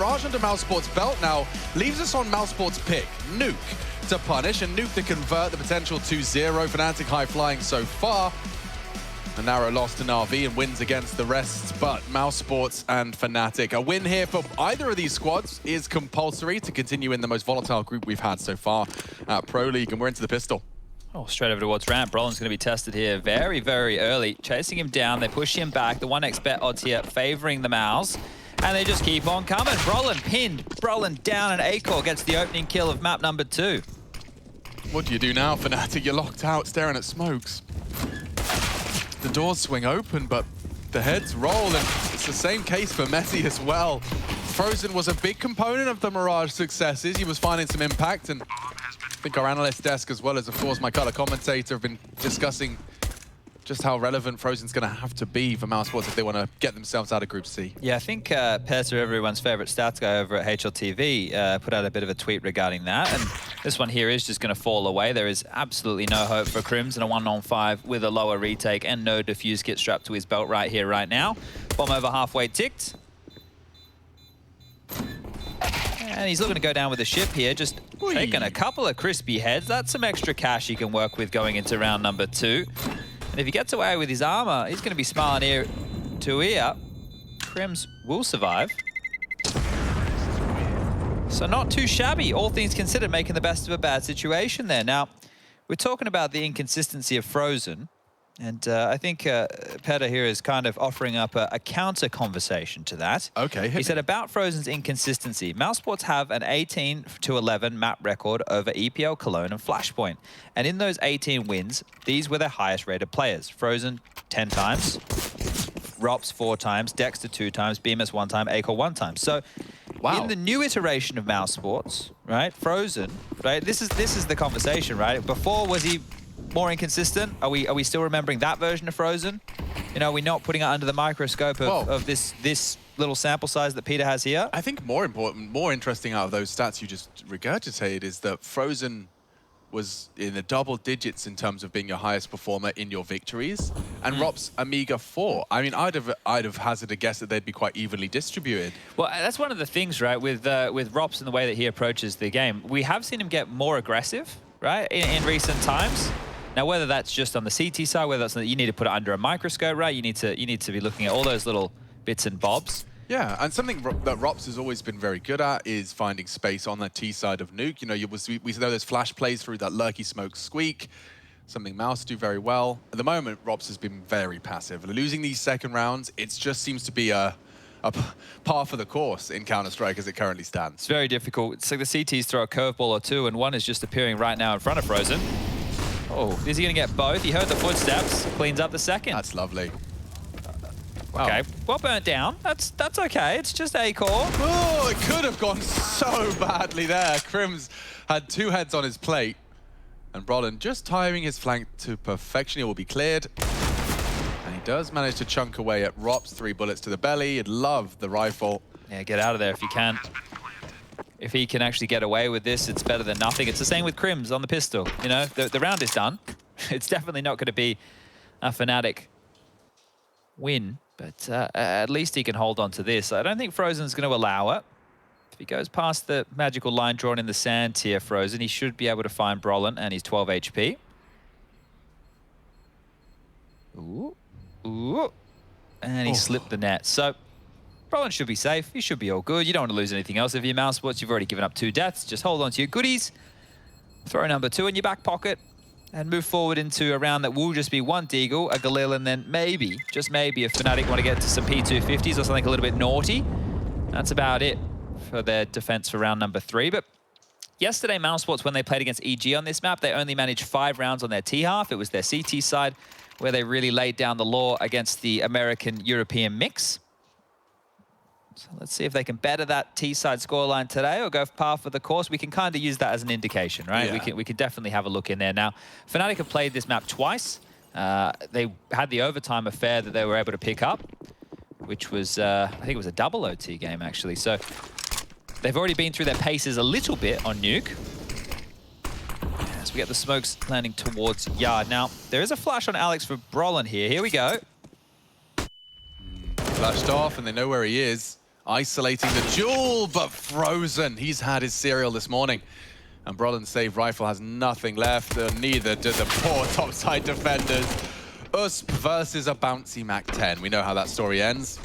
Barrage under mousesports' belt now leaves us on mousesports' pick, Nuke, to punish, and Nuke to convert the potential 2-0. Fnatic high flying so far. A narrow loss to Na'Vi and wins against the rest, but mousesports and Fnatic. A win here for either of these squads is compulsory to continue in the most volatile group we've had so far at Pro League, and we're into the pistol. Oh, straight over towards ramp. Brolin's going to be tested here very, very early. Chasing him down, they push him back. The 1xBet odds here favoring the Mouse. And they just keep on coming. Brolin pinned. Brolin down, and Acor gets the opening kill of map number 2. What do you do now, Fnatic? You're locked out, staring at smokes. The doors swing open, but the heads roll, and it's the same case for Messi as well. Frozen was a big component of the Mirage successes. He was finding some impact, and I think our analyst desk, as well as, of course, my color commentator, have been discussing just how relevant Frozen's going to have to be for mousesports if they want to get themselves out of Group C. Yeah, I think Peter, everyone's favorite stats guy over at HLTV, put out a bit of a tweet regarding that. And this one here is just going to fall away. There is absolutely no hope for Crims in a 1-on-5 with a lower retake and no defuse kit strapped to his belt right here, right now. Bomb over halfway ticked. And he's looking to go down with the ship here, just taking a couple of crispy heads. That's some extra cash he can work with going into round number 2. And if he gets away with his armor, he's going to be smiling ear to ear. Crims will survive. So not too shabby, all things considered, making the best of a bad situation there. Now, we're talking about the inconsistency of Frozen. And I think Peter here is kind of offering up a counter conversation to that. Okay. He said about Frozen's inconsistency, mousesports have an 18-11 map record over EPL, Cologne, and Flashpoint. And in those 18 wins, these were their highest rated players. Frozen 10 times, Rops 4 times, Dexter 2 times, Bemis 1 time, Acor 1 time. So in the new iteration of mousesports, right, Frozen, right, this is the conversation, right? Before, was he more inconsistent? Are we still remembering that version of Frozen? You know, we're not putting it under the microscope of this little sample size that Peter has here. I think more important, more interesting out of those stats you just regurgitated is that Frozen was in the double digits in terms of being your highest performer in your victories, and Rops Amiga 4. I mean, I'd have hazarded a guess that they'd be quite evenly distributed. Well, that's one of the things, right, with Rops and the way that he approaches the game. We have seen him get more aggressive, right, in recent times. Now, whether that's just on the CT side, whether that's you need to put it under a microscope, right? You need to be looking at all those little bits and bobs. Yeah, and something that Rops has always been very good at is finding space on that T side of Nuke. You know, we know there's flash plays through that lurky smoke squeak, something Mouse do very well. At the moment, Rops has been very passive. Losing these second rounds, it just seems to be a par for the course in Counter-Strike as it currently stands. It's very difficult. It's like the CTs throw a curveball or two, and one is just appearing right now in front of Frozen. Oh, is he going to get both? He heard the footsteps, cleans up the second. That's lovely. Okay, well burnt down. That's okay. It's just Acor. Oh, it could have gone so badly there. Crims had 2 heads on his plate, and Brolin just timing his flank to perfection. He will be cleared. And he does manage to chunk away at Rops. 3 bullets to the belly. He'd love the rifle. Yeah, get out of there if you can. If he can actually get away with this, it's better than nothing. It's the same with Crims on the pistol. You know, the round is done. It's definitely not going to be a Fnatic win, but at least he can hold on to this. I don't think Frozen's going to allow it. If he goes past the magical line drawn in the sand here, Frozen, he should be able to find Brolin and his 12 HP. Ooh. Ooh. And he slipped the net. So Brolin should be safe. He should be all good. You don't want to lose anything else. If you're mousesports, you've already given up 2 deaths. Just hold on to your goodies. Throw number 2 in your back pocket and move forward into a round that will just be 1 Deagle, a Galil, and then maybe, just maybe, if Fnatic want to get to some P250s or something a little bit naughty. That's about it for their defense for round number 3. But yesterday, mousesports, when they played against EG on this map, they only managed 5 rounds on their T-half. It was their CT side where they really laid down the law against the American-European mix. So let's see if they can better that T-side scoreline today or go par for the course. We can kind of use that as an indication, right? Yeah. We can definitely have a look in there. Now, Fnatic have played this map twice. They had the overtime affair that they were able to pick up, which was, I think it was a double OT game, actually. So they've already been through their paces a little bit on Nuke. As we get the smokes landing towards Yard. Now, there is a flash on Alex for Brolin here. Here we go. Flashed off, and they know where he is. isolating the duel, but Frozen, he's had his cereal this morning. And Brolin's save rifle has nothing left, and neither do the poor topside defenders. USP versus a bouncy MAC-10. We know how that story ends.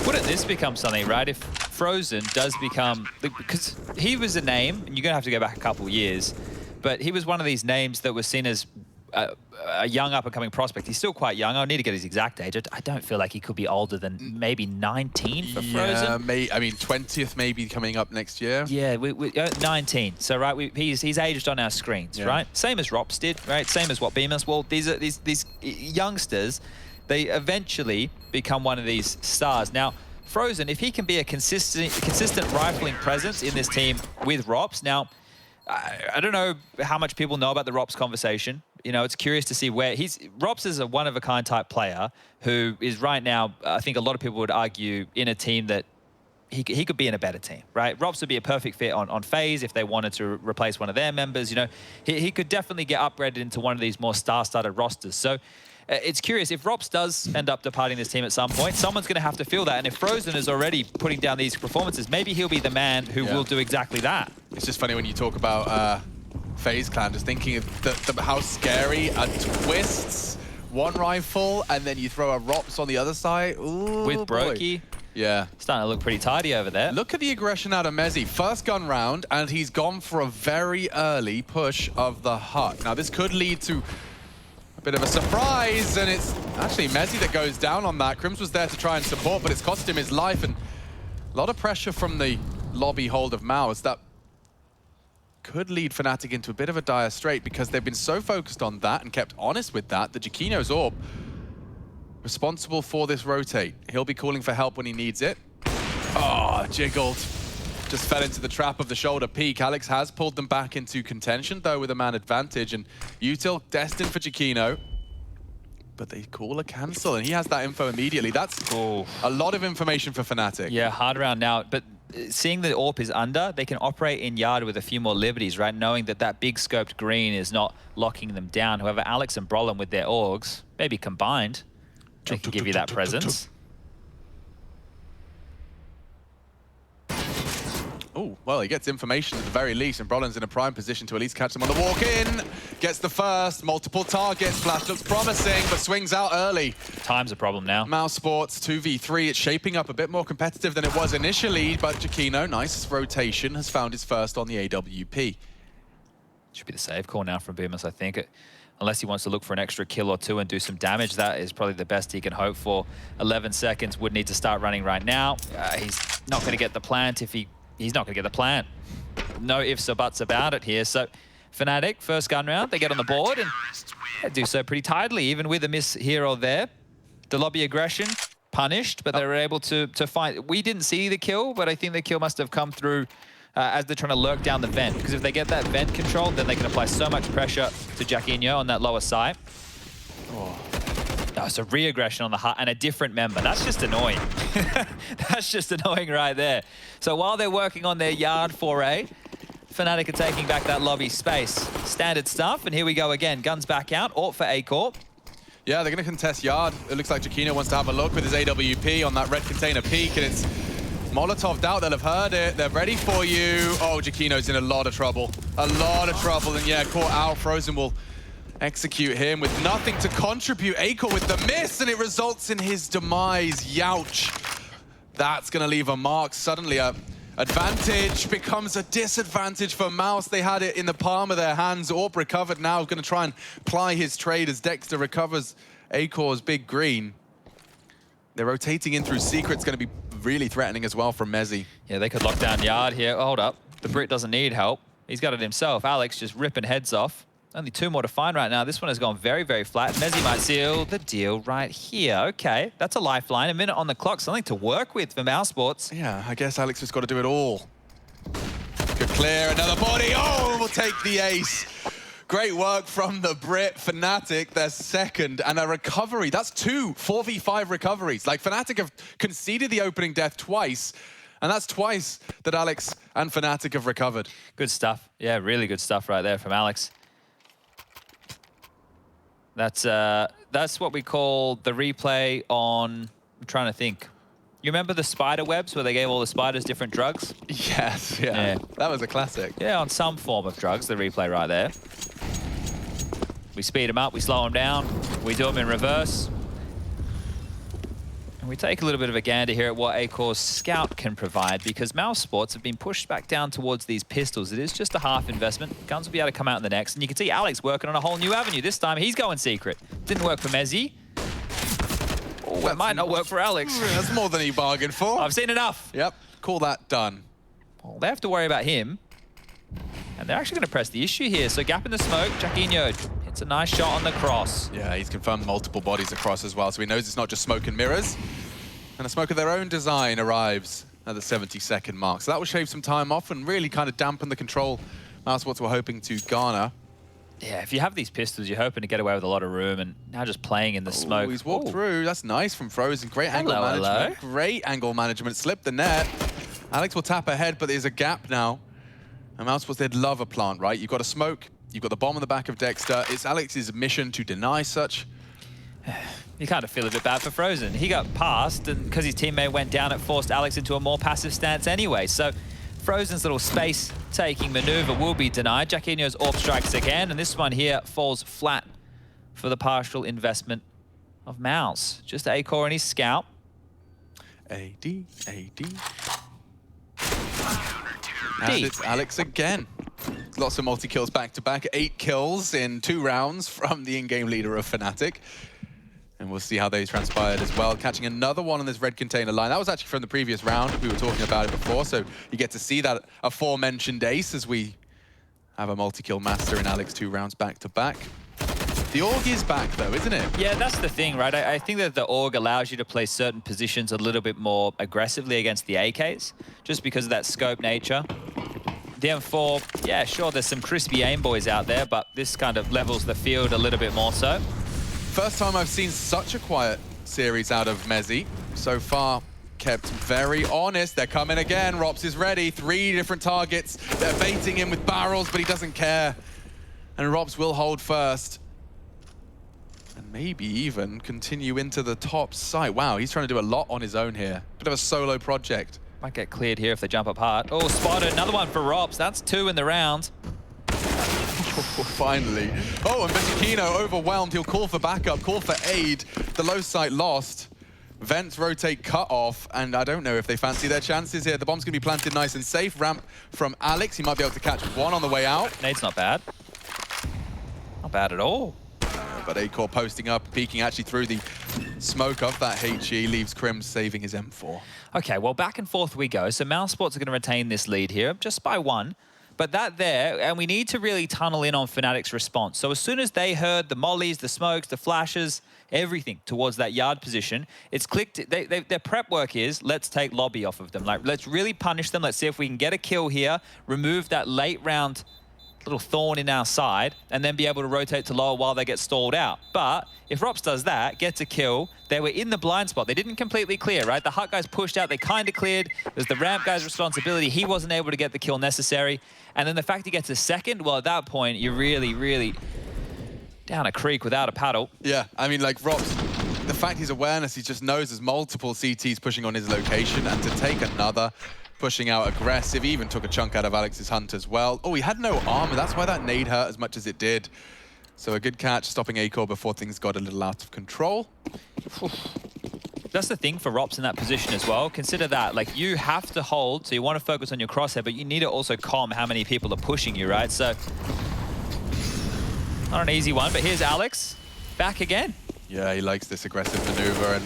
Wouldn't this become something, right? If Frozen does become... Because he was a name, and you're going to have to go back a couple years, but he was one of these names that was seen as a young up-and-coming prospect. He's still quite young. I'll need to get his exact age. I don't feel like he could be older than maybe 19 for Frozen. Yeah, I mean, 20th maybe coming up next year. Yeah, 19. So, right, he's aged on our screens, right? Same as Rops did, right? Same as what Bemis. Well, these youngsters, they eventually become one of these stars. Now, Frozen, if he can be a consistent rifling presence in this team with Rops, now, I don't know how much people know about the Rops conversation. You know, it's curious to see where Rops is a one-of-a-kind type player who is right now, I think a lot of people would argue, in a team that he could be in a better team, right? Rops would be a perfect fit on FaZe if they wanted to replace one of their members. You know, he could definitely get upgraded into one of these more star-studded rosters. So it's curious, if Rops does end up departing this team at some point, someone's going to have to feel that. And if Frozen is already putting down these performances, maybe he'll be the man who will do exactly that. It's just funny when you talk about FaZe Clan, just thinking of how scary a Twists, one rifle, and then you throw a Rops on the other side. Ooh, with Brokey. Yeah. Starting to look pretty tidy over there. Look at the aggression out of Mezzy. First gun round, and he's gone for a very early push of the hut. Now, this could lead to a bit of a surprise, and it's actually Mezzy that goes down on that. Crims was there to try and support, but it's cost him his life, and a lot of pressure from the lobby hold of Mouse. That could lead Fnatic into a bit of a dire strait because they've been so focused on that and kept honest with that. The Jakino's Orb, responsible for this rotate. He'll be calling for help when he needs it. Oh, jiggled. Just fell into the trap of the shoulder peak. Alex has pulled them back into contention, though, with a man advantage. And Util destined for Jakino. But they call a cancel, and he has that info immediately. That's a lot of information for Fnatic. Yeah, hard round now. But seeing the AWP is under, they can operate in yard with a few more liberties, right? Knowing that that big scoped green is not locking them down. However, Alex and Brolin with their orgs, maybe combined, they can give you that presence. Oh, well, he gets information at the very least, and Brolin's in a prime position to at least catch them on the walk-in. Gets the first, multiple targets. Flash looks promising, but swings out early. Time's a problem now. mousesports 2v3. It's shaping up a bit more competitive than it was initially, but Jakino, nice rotation, has found his first on the AWP. Should be the save call now from Bemis, I think. Unless he wants to look for an extra kill or two and do some damage, that is probably the best he can hope for. 11 seconds, would need to start running right now. He's not going to get the plant if he's not going to get the plant. No ifs or buts about it here. So Fnatic, first gun round, they get on the board and they do so pretty tidily, even with a miss here or there. The lobby aggression punished, but they were able to find. We didn't see the kill, but I think the kill must have come through as they're trying to lurk down the vent. Because if they get that vent controlled, then they can apply so much pressure to Jaquinho on that lower side. Oh, it's a re-aggression on the hut and a different member. That's just annoying. That's just annoying right there. So while they're working on their yard foray, Fnatic are taking back that lobby space. Standard stuff, and here we go again. Guns back out, AWP for A-Corp. Yeah, they're going to contest yard. It looks like Jakino wants to have a look with his AWP on that red container peak, and it's Molotov'd out. They'll have heard it. They're ready for you. Oh, Jakino's in a lot of trouble. A lot of trouble, and yeah, caught out. Frozen will execute him with nothing to contribute. Acor with the miss, and it results in his demise. Youch. That's going to leave a mark. Suddenly, a advantage becomes a disadvantage for Mouse. They had it in the palm of their hands. Orb recovered now. Going to try and ply his trade as Dexter recovers Acor's big green. They're rotating in through Secret. It's going to be really threatening as well from Mezzy. Yeah, they could lock down yard here. Oh, hold up. The Brit doesn't need help. He's got it himself. Alex just ripping heads off. Only two more to find right now. This one has gone very, very flat. Mezzy might seal the deal right here. Okay, that's a lifeline. A minute on the clock. Something to work with for mousesports. Yeah, I guess Alex has got to do it all. Good clear, another body. Oh, we'll take the ace. Great work from the Brit. Fnatic, their second, and a recovery. That's two 4v5 recoveries. Like, Fnatic have conceded the opening death twice, and that's twice that Alex and Fnatic have recovered. Good stuff. Yeah, really good stuff right there from Alex. That's what we call the replay on, I'm trying to think. You remember the spider webs where they gave all the spiders different drugs? Yes, yeah. That was a classic. Yeah, on some form of drugs, the replay right there. We speed them up, we slow them down, we do them in reverse. And we take a little bit of a gander here at what Acor's Scout can provide, because mousesports have been pushed back down towards these pistols. It is just a half investment. Guns will be able to come out in the next. And you can see Alex working on a whole new avenue. This time he's going secret. Didn't work for Mezzy. Oh, it might not work for Alex. That's more than he bargained for. I've seen enough. Yep, call that done. Well, they have to worry about him. And they're actually going to press the issue here. So gap in the smoke, Jaquinho hits a nice shot on the cross. Yeah, he's confirmed multiple bodies across as well, so he knows it's not just smoke and mirrors. And a smoke of their own design arrives at the 70-second mark. So that will shave some time off and really kind of dampen the control mousesports were hoping to garner. Yeah, if you have these pistols, you're hoping to get away with a lot of room, and now just playing in the smoke. He's walked through. That's nice from Frozen. Great angle management. Great angle management. Slipped the net. Alex will tap ahead, but there's a gap now. And mousesports, they'd love a plant, right? You've got a smoke. You've got the bomb on the back of Dexter. It's Alex's mission to deny such. You kind of feel a bit bad for Frozen. He got passed, and because his teammate went down, it forced Alex into a more passive stance anyway. So Frozen's little space-taking maneuver will be denied. Jaquinho's AWP strikes again, and this one here falls flat for the partial investment of Mouse. Just Acor and his Scout. AD. And it's Alex again. Lots of multi-kills back-to-back. 8 kills in 2 rounds from the in-game leader of Fnatic. And we'll see how they transpired as well. Catching another one on this red container line. That was actually from the previous round. We were talking about it before, so you get to see that aforementioned ace as we have a multi-kill master in Alex 2 rounds back-to-back. The AUG is back, though, isn't it? Yeah, that's the thing, right? I think that the AUG allows you to play certain positions a little bit more aggressively against the AKs, just because of that scope nature. The M4, yeah, sure, there's some crispy aim boys out there, but this kind of levels the field a little bit more so. First time I've seen such a quiet series out of Mezzy. So far, kept very honest. They're coming again. Rops is ready. 3 different targets. They're baiting him with barrels, but he doesn't care. And Rops will hold first. And maybe even continue into the top site. Wow, he's trying to do a lot on his own here. Bit of a solo project. Might get cleared here if they jump up hard. Oh, spotted. Another one for Rops. That's 2 in the round. Finally. Oh, and Jaquinho overwhelmed. He'll call for backup, call for aid. The low site lost. Vents rotate cut off, and I don't know if they fancy their chances here. The bomb's going to be planted nice and safe. Ramp from Alex. He might be able to catch one on the way out. Nade's not bad. Not bad at all. But Acor posting up, peeking actually through the smoke of that HE, leaves Crim saving his M4. Okay, well, back and forth we go. So mousesports are going to retain this lead here, just by 1. But that there, and we need to really tunnel in on Fnatic's response. So as soon as they heard the mollies, the smokes, the flashes, everything towards that yard position, it's clicked. Their prep work is, let's take lobby off of them. Like, let's really punish them. Let's see if we can get a kill here, remove that late round little thorn in our side, and then be able to rotate to lower while they get stalled out. But if Rops does that, gets a kill, they were in the blind spot. They didn't completely clear, right? The hut guys pushed out, they kind of cleared. It was the ramp guy's responsibility. He wasn't able to get the kill necessary. And then the fact he gets a second, well, at that point, you're really, really down a creek without a paddle. Yeah, I mean, like, Rops, the fact his awareness, he just knows there's multiple CTs pushing on his location, and to take another, pushing out aggressive. He even took a chunk out of Alex's hunt as well. Oh, he had no armor. That's why that nade hurt as much as it did. So a good catch, stopping Acor before things got a little out of control. That's the thing for Rops in that position as well. Consider that, like, you have to hold, so you want to focus on your crosshair, but you need to also calm how many people are pushing you, right? So, not an easy one, but here's Alex, back again. Yeah, he likes this aggressive maneuver and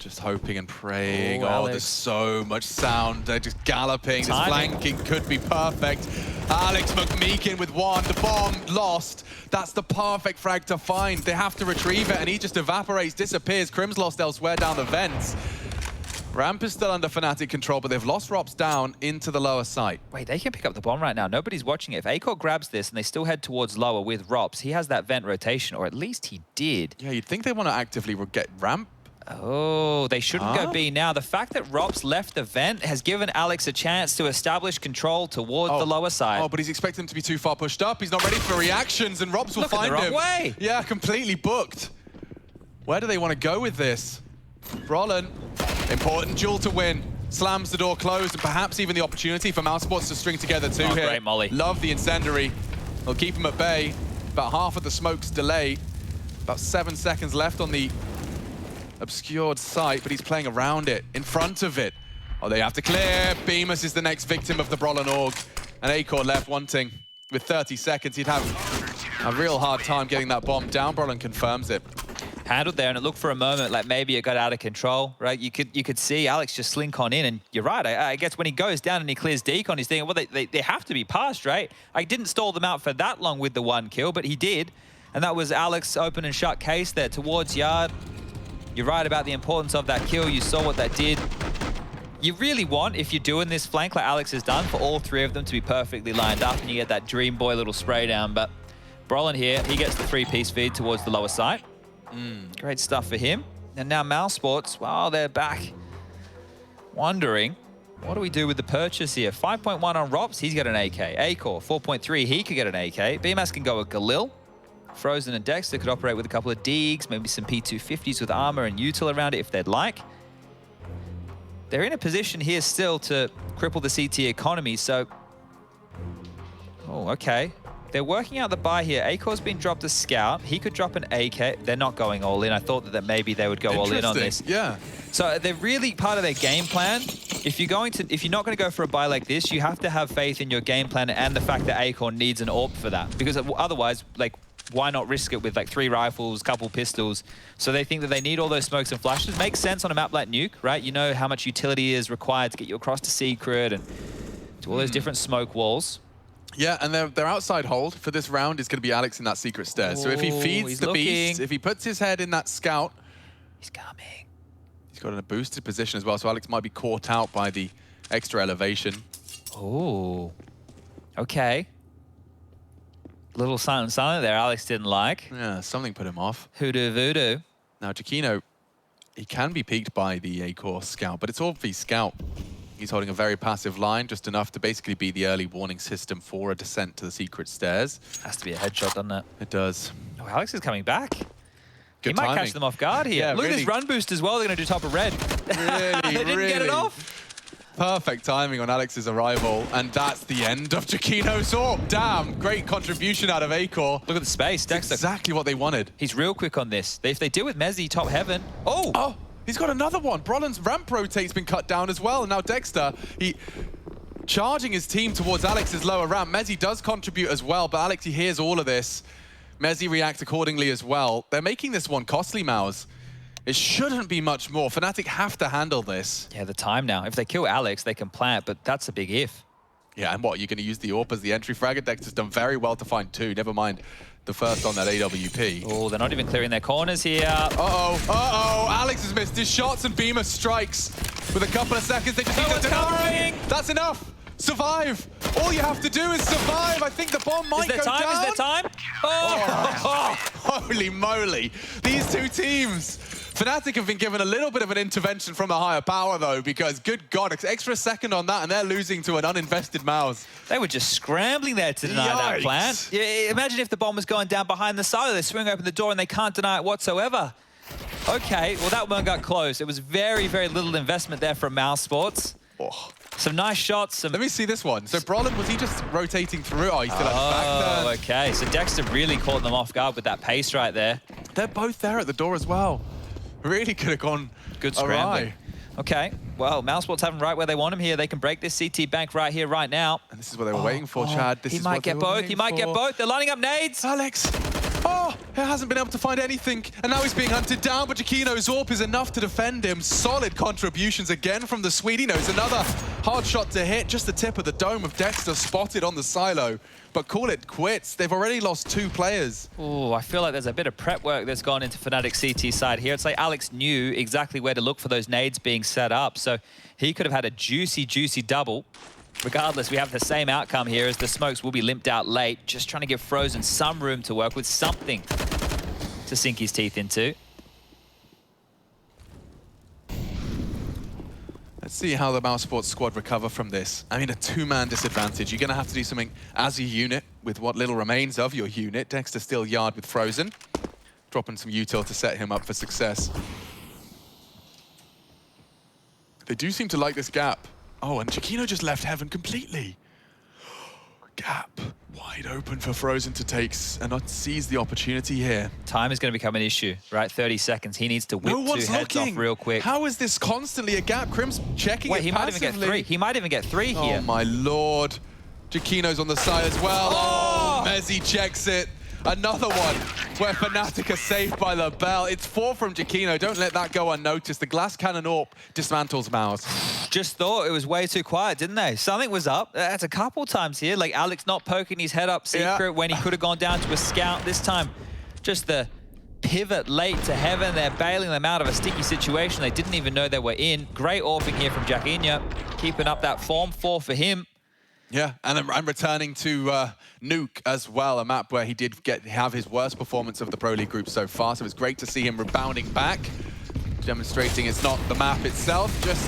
just hoping and praying. Oh, there's so much sound. They're just galloping. This flanking could be perfect. Alex McMeekin with 1. The bomb lost. That's the perfect frag to find. They have to retrieve it, and he just evaporates, disappears. Crim's lost elsewhere down the vents. Ramp is still under Fnatic control, but they've lost Rops down into the lower site. Wait, they can pick up the bomb right now. Nobody's watching it. If Acor grabs this and they still head towards lower with Rops, he has that vent rotation, or at least he did. Yeah, you'd think they want to actively get Ramp. Oh, they shouldn't go B now. The fact that Rops left the vent has given Alex a chance to establish control towards the lower side. Oh, but he's expecting him to be too far pushed up. He's not ready for reactions, and Rops will find him. Looking the wrong way. Yeah, completely booked. Where do they want to go with this? Brolin Important duel to win. Slams the door closed, and perhaps even the opportunity for mousesports to string together two here. Great molly. Love the incendiary. They'll keep him at bay. About half of the smoke's delay. About 7 seconds left on the obscured site, but he's playing around it, in front of it. Oh, they have to clear. Bemis is the next victim of the Brolin Org. And Acor left wanting. With 30 seconds, he'd have a real hard time getting that bomb down. Brolin confirms it. Handled there, and it looked for a moment like maybe it got out of control, right? You could see Alex just slink on in, and you're right. I guess when he goes down and he clears decon, he's thinking, well, they have to be passed, right? I didn't stall them out for that long with the 1 kill, but he did. And that was Alex open and shut case there towards Yard. You're right about the importance of that kill. You saw what that did. You really want, if you're doing this flank like Alex has done, for all 3 of them to be perfectly lined up, and you get that Dream Boy little spray down. But Brolin here, he gets the 3-piece feed towards the lower site. Great stuff for him. And now mousesports, well, they're back wondering, what do we do with the purchase here? 5.1 on Rops, he's got an AK. Acor, 4.3, he could get an AK. BMS can go with Galil. Frozen and Dexter could operate with a couple of Deegs, maybe some P250s with armor and util around it if they'd like. They're in a position here still to cripple the CT economy, so... Oh, okay. They're working out the buy here. Acor's been dropped a scout. He could drop an AK. They're not going all in. I thought that maybe they would go all in on this. Yeah. So they're really part of their game plan. If you're not going to go for a buy like this, you have to have faith in your game plan and the fact that Acor needs an AWP for that. Because otherwise, like, why not risk it with like 3 rifles, couple pistols? So they think that they need all those smokes and flashes. Makes sense on a map like Nuke, right? You know how much utility is required to get you across to Secret and to all those different smoke walls. Yeah, and their outside hold for this round is going to be Alex in that secret stairs. So if he feeds the beast, if he puts his head in that scout... He's coming. He's got in a boosted position as well, so Alex might be caught out by the extra elevation. Oh, okay. Little silent there Alex didn't like. Yeah, something put him off. Hoodoo voodoo. Now, Giacchino, he can be peaked by the Acor scout, but it's all the scout. He's holding a very passive line, just enough to basically be the early warning system for a descent to the secret stairs. Has to be a headshot, doesn't it? It does. Oh, Alex is coming back. Good he might timing. catch them off guard here. Yeah, Look really. at this run boost as well. They're going to do top of red. Really, they didn't get it off. Perfect timing on Alex's arrival, and that's the end of Giacchino's AWP. Damn, great contribution out of Acor. Look at the space. Dexter. Exactly what they wanted. He's real quick on this. If they deal with Mezzy, top heaven. Oh! He's got another one. Brolin's ramp rotate's been cut down as well. And now Dexter, he charging his team towards Alex's lower ramp. Mezzy does contribute as well, but Alex, he hears all of this. Mezzy reacts accordingly as well. They're making this one costly, Mouse. It shouldn't be much more. Fnatic have to handle this. Yeah, the time now. If they kill Alex, they can plant, but that's a big if. Yeah, and what, you're going to use the AWP as the entry fragger? Dexter's done very well to find 2. Never mind the first on that AWP. Oh, they're not even clearing their corners here. Uh-oh. Alex has missed his shots and Beamer strikes. With a couple of seconds, they just need to covering. That's enough. Survive. All you have to do is survive. I think the bomb might go down. Is there time? Oh! Holy moly. These two teams. Fnatic have been given a little bit of an intervention from a higher power, though, because, good God, extra second on that, and they're losing to an uninvested Mouse. They were just scrambling there to deny that plant. Yeah, imagine if the bomb was going down behind the silo. They swing open the door, and they can't deny it whatsoever. Okay, well, that one got close. It was very, very little investment there from mousesports. Oh. Some nice shots. Let me see this one. So Brolin, was he just rotating through? Oh, he still had the back there. Okay. So Dexter really caught them off guard with that pace right there. They're both there at the door as well. Really could have gone good scrambling. Okay. Well, mousesports have them right where they want them here. They can break this CT bank right here, right now. And this is what they were waiting for, Chad. This he is might what get both. He might get both. They're lining up nades. Alex. Oh, he hasn't been able to find anything. And now he's being hunted down, but Giacchino's AWP is enough to defend him. Solid contributions again from the Swede. He knows another hard shot to hit. Just the tip of the dome of Dexter spotted on the silo. But call it quits. They've already lost 2 players. Oh, I feel like there's a bit of prep work that's gone into Fnatic CT side here. It's like Alex knew exactly where to look for those nades being set up. So he could have had a juicy, juicy double. Regardless, we have the same outcome here as the smokes will be limped out late. Just trying to give Frozen some room to work with, something to sink his teeth into. Let's see how the mousesports squad recover from this. I mean, a 2-man disadvantage. You're going to have to do something as a unit with what little remains of your unit. Dexter still yard with Frozen. Dropping some util to set him up for success. They do seem to like this gap. Oh, and Chiquino just left heaven completely. Gap wide open for Frozen to take and not seize the opportunity here. Time is going to become an issue, right? 30 seconds. He needs to whip two heads off real quick. How is this constantly a gap? Crim's checking it passively. He might even get 3. He might even get 3 here. Oh my lord. Chiquino's on the side as well. Oh, Mezzi checks it. Another one where Fnatic are saved by the bell. It's 4 from Chiquino. Don't let that go unnoticed. The glass cannon AWP dismantles Mouse. Just thought it was way too quiet, didn't they? Something was up. That's a couple times here. Like Alex not poking his head up secret when he could have gone down to a scout. This time, just the pivot late to heaven. They're bailing them out of a sticky situation they didn't even know they were in. Great AWPing here from Chiquino. Keeping up that form. 4 for him. Yeah, and I'm returning to Nuke as well, a map where he did have his worst performance of the Pro League group so far, so it's great to see him rebounding back, demonstrating it's not the map itself, just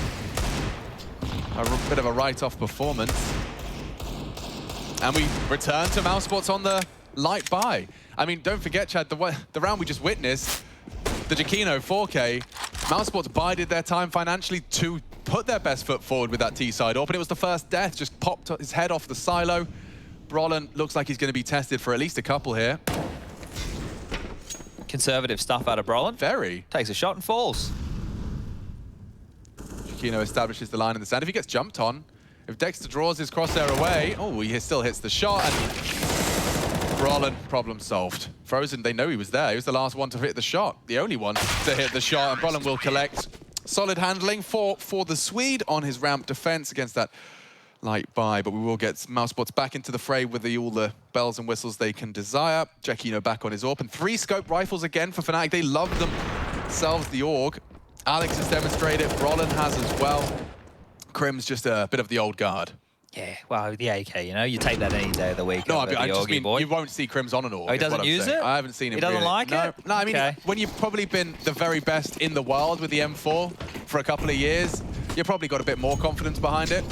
a bit of a write-off performance. And we return to mousesports on the light buy. I mean, don't forget, Chad, the round we just witnessed, the Chiquino 4K, mousesports bided their time financially to put their best foot forward with that T-side AWP, and it was the first death, just popped his head off the silo. Brolin looks like he's going to be tested for at least a couple here. Conservative stuff out of Brolin. Very. Takes a shot and falls. Chiquino establishes the line in the sand. If he gets jumped on, if Dexter draws his crosshair away, oh, he still hits the shot, and Brolin, problem solved. Frozen, they know he was there. He was the last one to hit the shot, the only one to hit the shot, and Brolin will collect. Solid handling for the Swede on his ramp defense against that light buy, but we will get mousesports back into the fray with all the bells and whistles they can desire. Chiquino back on his AWP, and 3 scope rifles again for Fnatic. They love themselves, the AUG. Alex has demonstrated, Brolin has as well. Crim's just a bit of the old guard. Yeah, well, the AK, you know, you take that any day of the week. No, I just mean you won't see Crim's on an AUG. Oh, he doesn't use it? I haven't seen him. He doesn't like it? No, I mean, when you've probably been the very best in the world with the M4 for a couple of years, you've probably got a bit more confidence behind it.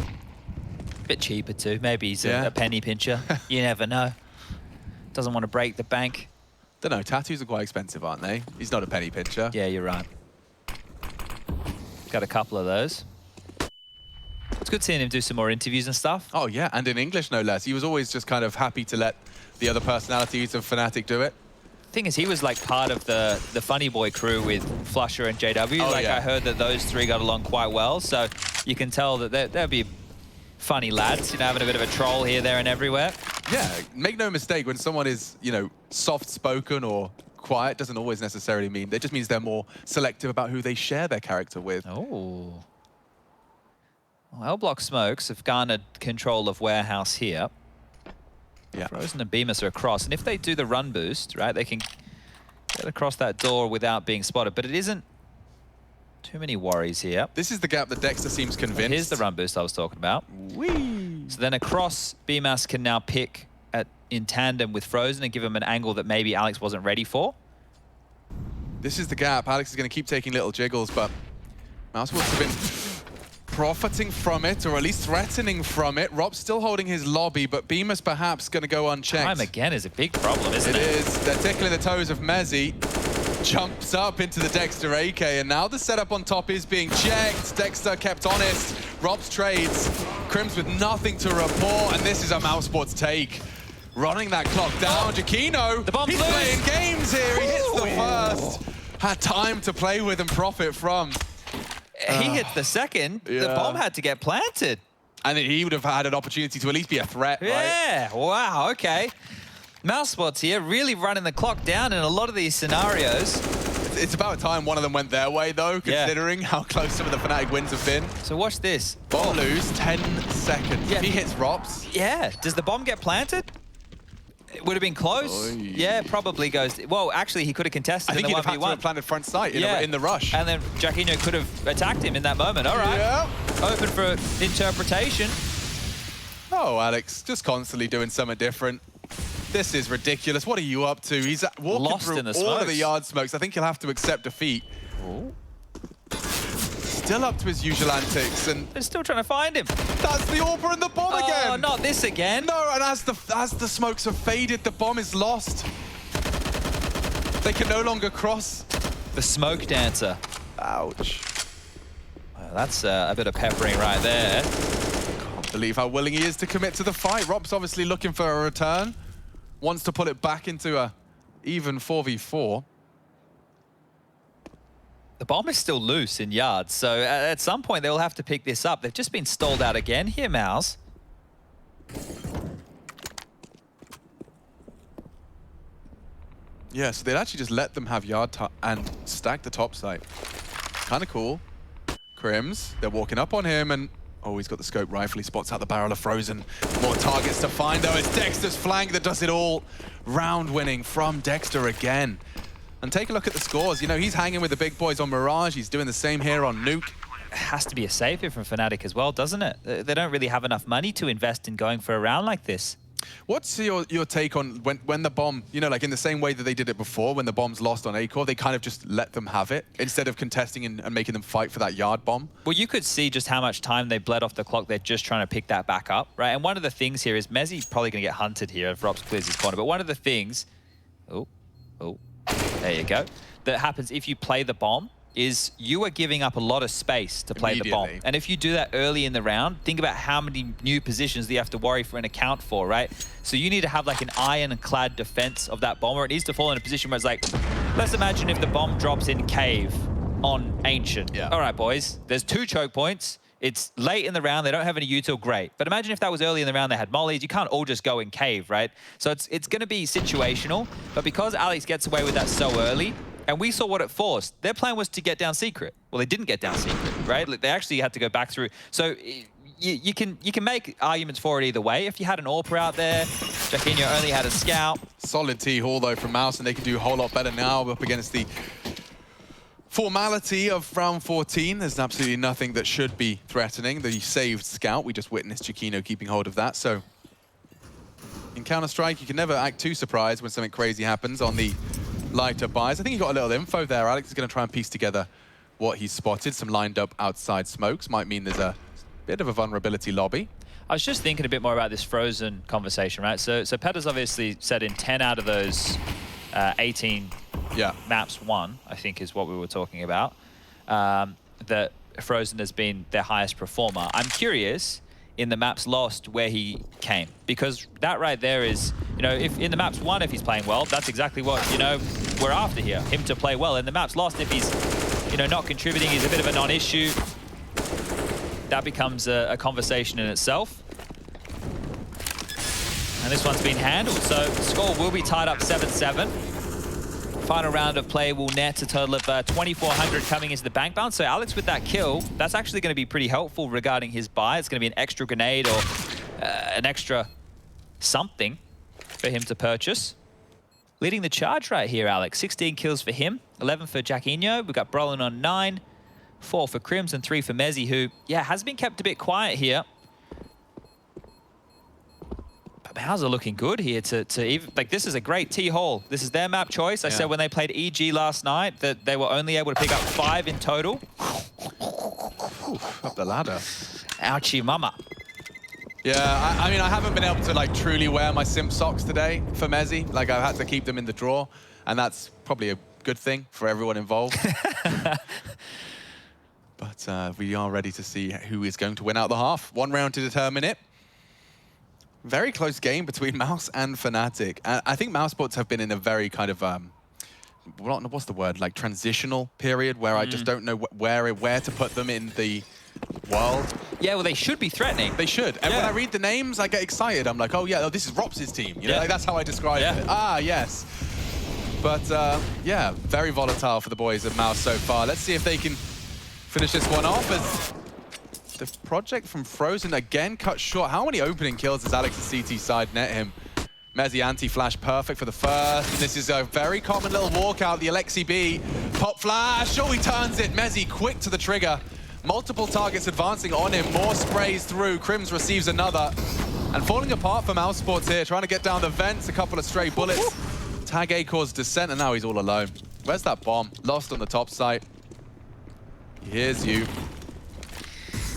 Bit cheaper too. Maybe he's a penny pincher. You never know. Doesn't want to break the bank. Don't know, tattoos are quite expensive, aren't they? He's not a penny pincher. Yeah, you're right. Got a couple of those. It's good seeing him do some more interviews and stuff. Oh yeah, and in English no less. He was always just kind of happy to let the other personalities of Fnatic do it. Thing is, he was like part of the Funny Boy crew with Flusher and JW. Oh, I heard that those 3 got along quite well, so you can tell that they'll be funny lads, you know, having a bit of a troll here, there, and everywhere. Yeah, make no mistake, when someone is, you know, soft-spoken or quiet, doesn't always necessarily mean, it just means they're more selective about who they share their character with. Oh. Well, L-Block Smokes have garnered control of Warehouse here. Yeah. Frozen and Bemis are across, and if they do the run boost, right, they can get across that door without being spotted, but it isn't too many worries here. This is the gap that Dexter seems convinced. Here's the run boost I was talking about. Whee! So then across, Bemis can now pick in tandem with Frozen and give him an angle that maybe Alex wasn't ready for. This is the gap. Alex is going to keep taking little jiggles, but mousesports have been profiting from it, or at least threatening from it. Rob's still holding his lobby, but Bemis perhaps going to go unchecked. Time again is a big problem, isn't it? It is. They're tickling the toes of Mezzi. Jumps up into the Dexter AK, and now the setup on top is being checked. Dexter kept honest. Rob's trades. Crims with nothing to report, and this is a mousesports take. Running that clock down. Chiquino, he's playing games here. He hits the first. Had time to play with and profit from. He hits the second. Yeah. The bomb had to get planted. And he would have had an opportunity to at least be a threat, right? Yeah, wow, okay. mousesports here really running the clock down in a lot of these scenarios. It's about time one of them went their way, though, considering how close some of the Fnatic wins have been. So watch this. Bomb lose, 10 seconds. Yeah. If he hits Rops. Yeah, does the bomb get planted? It would have been close. Oy. Yeah, probably goes. Well, actually, he could have contested in the 1v1. I think he'd have had to have planted front sight in the rush. And then Chiquino could have attacked him in that moment. All right. Yeah. Open for interpretation. Oh, Alex, just constantly doing something different. This is ridiculous. What are you up to? He's walking lost through in the all smokes. Of the yard smokes. I think he'll have to accept defeat. Ooh. Still up to his usual antics, and they're still trying to find him. That's the AWPer and the bomb again. Oh, not this again. No, and as the smokes have faded, the bomb is lost. They can no longer cross. The smoke dancer. Ouch. Well, That's a bit of peppering right there. Can't believe how willing he is to commit to the fight. Rob's obviously looking for a return. Wants to put it back into a even 4v4. The bomb is still loose in yards, so at some point they'll have to pick this up. They've just been stalled out again here, Mouse. Yeah, so they'd actually just let them have yard and stack the top site. Kind of cool. Crims, they're walking up on him and... Oh, he's got the scope rifle. He spots out the barrel of Frozen. More targets to find, though. It's Dexter's flank that does it all. Round winning from Dexter again. And take a look at the scores. You know, he's hanging with the big boys on Mirage. He's doing the same here on Nuke. It has to be a save here from Fnatic as well, doesn't it? They don't really have enough money to invest in going for a round like this. What's your take on when the bomb, you know, like in the same way that they did it before, when the bomb's lost on Acor, they kind of just let them have it instead of contesting and making them fight for that yard bomb? Well, you could see just how much time they bled off the clock. They're just trying to pick that back up, right? And one of the things here is Mezzi's probably going to get hunted here if Robs clears his corner. But one of the things, there you go, that happens if you play the bomb is you are giving up a lot of space to play the bomb. And if you do that early in the round, think about how many new positions that you have to worry for and account for, right? So you need to have like an ironclad defense of that bomb, or it needs to fall in a position where it's like, let's imagine if the bomb drops in cave on Ancient. Yeah. All right, boys, there's 2 choke points. It's late in the round, they don't have any util, great. But imagine if that was early in the round, they had mollies, you can't all just go in cave, right? So it's gonna be situational, but because Alex gets away with that so early, and we saw what it forced. Their plan was to get down secret. Well, they didn't get down secret, right? They actually had to go back through. So you can make arguments for it either way. If you had an AWPer out there, Jaquinho only had a scout. Solid T-Haul, though, from Mouse, and they can do a whole lot better now up against the formality of round 14. There's absolutely nothing that should be threatening. The saved scout, we just witnessed Jaquinho keeping hold of that. So in Counter-Strike, you can never act too surprised when something crazy happens on the lighter buys. I think you got a little info there. Alex is going to try and piece together what he's spotted. Some lined up outside smokes. Might mean there's a bit of a vulnerability lobby. I was just thinking a bit more about this Frozen conversation, right? So Petter's obviously said in 10 out of those 18 maps won, I think is what we were talking about, that Frozen has been their highest performer. I'm curious in the maps lost where he came, because that right there is, you know, if in the maps won, if he's playing well, that's exactly what, you know, we're after here, him to play well. In the maps lost, if he's, you know, not contributing, he's a bit of a non-issue, that becomes a conversation in itself. And this one's been handled, so the score will be tied up 7-7. Final round of play will net a total of 2,400 coming into the bank balance. So Alex with that kill, that's actually going to be pretty helpful regarding his buy. It's going to be an extra grenade or an extra something for him to purchase. Leading the charge right here, Alex. 16 kills for him, 11 for Jaquinho. We've got Brolin on 9, 4 for Crims and 3 for Mezzi, who, yeah, has been kept a bit quiet here. Mouse are looking good here to even, like, this is a great T-Hall. This is their map choice. I said when they played EG last night that they were only able to pick up 5 in total. Up the ladder. Ouchie mama. Yeah, I mean, I haven't been able to, like, truly wear my simp socks today for Mezzi. Like, I've had to keep them in the drawer, and that's probably a good thing for everyone involved. But we are ready to see who is going to win out the half. 1 round to determine it. Very close game between Mouse and Fnatic. I think mousesports have been in a very kind of, what's the word, like transitional period where I just don't know where to put them in the world. Yeah, well, they should be threatening. They should. And when I read the names, I get excited. I'm like, oh yeah, this is Rops's team. You know, like, that's how I describe it. Ah, yes. But yeah, very volatile for the boys of Mouse so far. Let's see if they can finish this one off as the project from Frozen again cut short. How many opening kills does Alex's CT side net him? Mezzi anti-flash perfect for the first. And this is a very common little walkout. The Alexi B. Pop flash. Oh, he turns it. Mezzi quick to the trigger. Multiple targets advancing on him. More sprays through. Crims receives another. And falling apart for mousesports here. Trying to get down the vents. A couple of stray bullets. Tag Acor's descent. And now he's all alone. Where's that bomb? Lost on the top site. Here's you.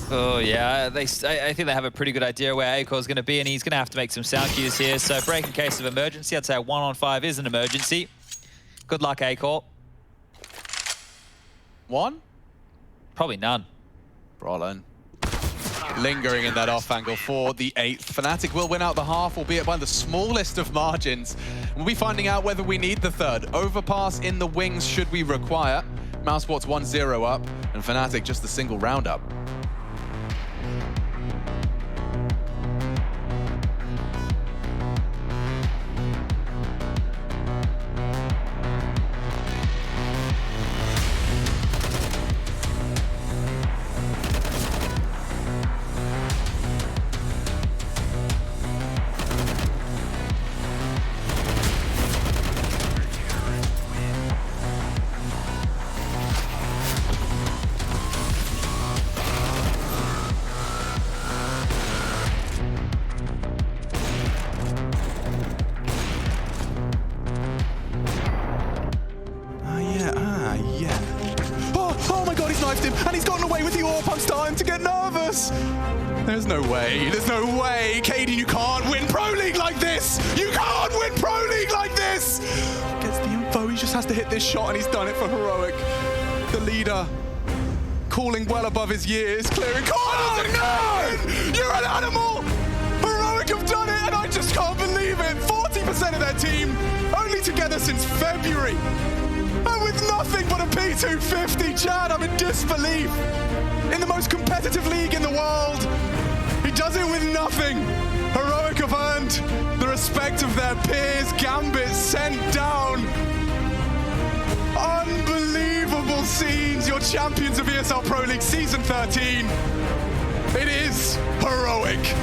Oh, yeah, I think they have a pretty good idea where Acor's going to be, and he's going to have to make some sound cues here. So break in case of emergency. I'd say a 1-on-5 is an emergency. Good luck, Acor. 1? Probably none. Brolin lingering in that off angle for the 8th. Fnatic will win out the half, albeit by the smallest of margins. We'll be finding out whether we need the 3rd. Overpass in the wings should we require. mousesports 1-0 up, and Fnatic just the single roundup. And he's gotten away with the AWP. I'm starting to get nervous. There's no way. There's no way. Kaden, you can't win Pro League like this. You can't win Pro League like this. Gets the info. He just has to hit this shot, and he's done it for Heroic. The leader calling well above his years, clearing corners. Oh, no! You're an animal. Heroic have done it, and I just can't believe it. 40% of their team only together since February. And with nothing but a P250, Chad, I'm in disbelief. In the most competitive league in the world, he does it with nothing. Heroic have earned the respect of their peers. Gambit sent down. Unbelievable scenes. Your champions of ESL Pro League Season 13. It is Heroic.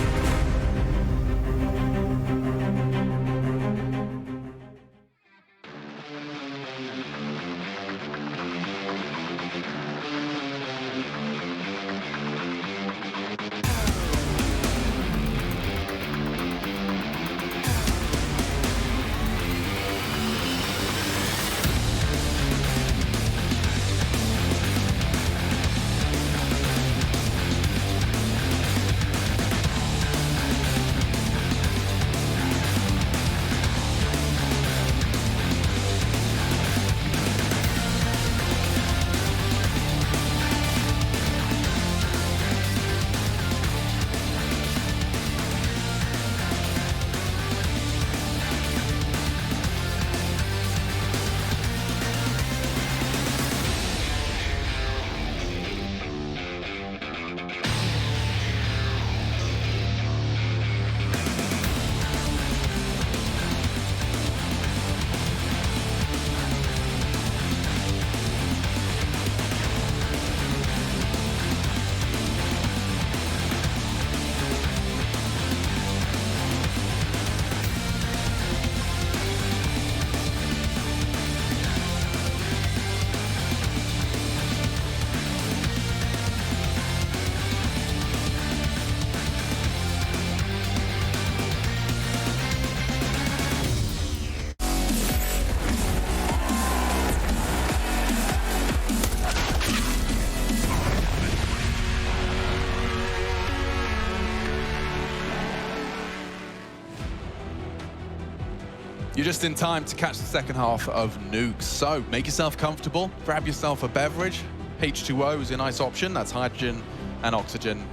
You're just in time to catch the second half of Nuke. So make yourself comfortable, grab yourself a beverage. H2O is a nice option. That's hydrogen and oxygen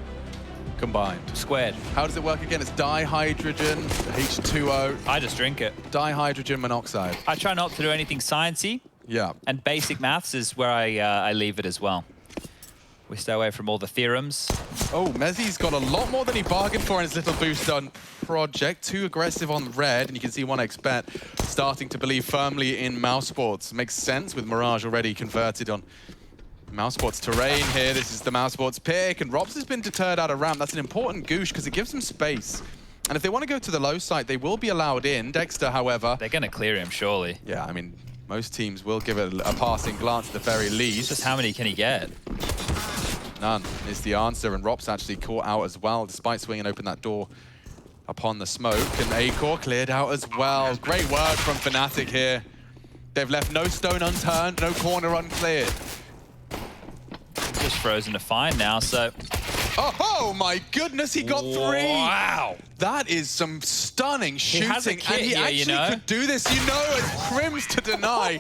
combined. Squared. How does it work again? It's dihydrogen, H2O. I just drink it. Dihydrogen monoxide. I try not to do anything sciencey. Yeah. And basic maths is where I leave it as well. We stay away from all the theorems. Oh, Mezzi's got a lot more than he bargained for in his little boost on project. Too aggressive on red, and you can see 1xBet starting to believe firmly in mousesports. Makes sense with Mirage already converted on mousesports terrain here. This is the mousesports pick, and Robs has been deterred out of ramp. That's an important goosh because it gives them space. And if they want to go to the low side, they will be allowed in. Dexter, however... They're going to clear him, surely. Yeah, I mean, most teams will give it a passing glance at the very least. Just how many can he get? None is the answer, and Rop's actually caught out as well, despite swinging open that door upon the smoke. And Acor cleared out as well. Great work from Fnatic here. They've left no stone unturned, no corner uncleared. Just frozen to fine now, so... Oh my goodness, he got 3! Wow! That is some stunning shooting, has a kit and he here, actually could do this, it's Crims to deny.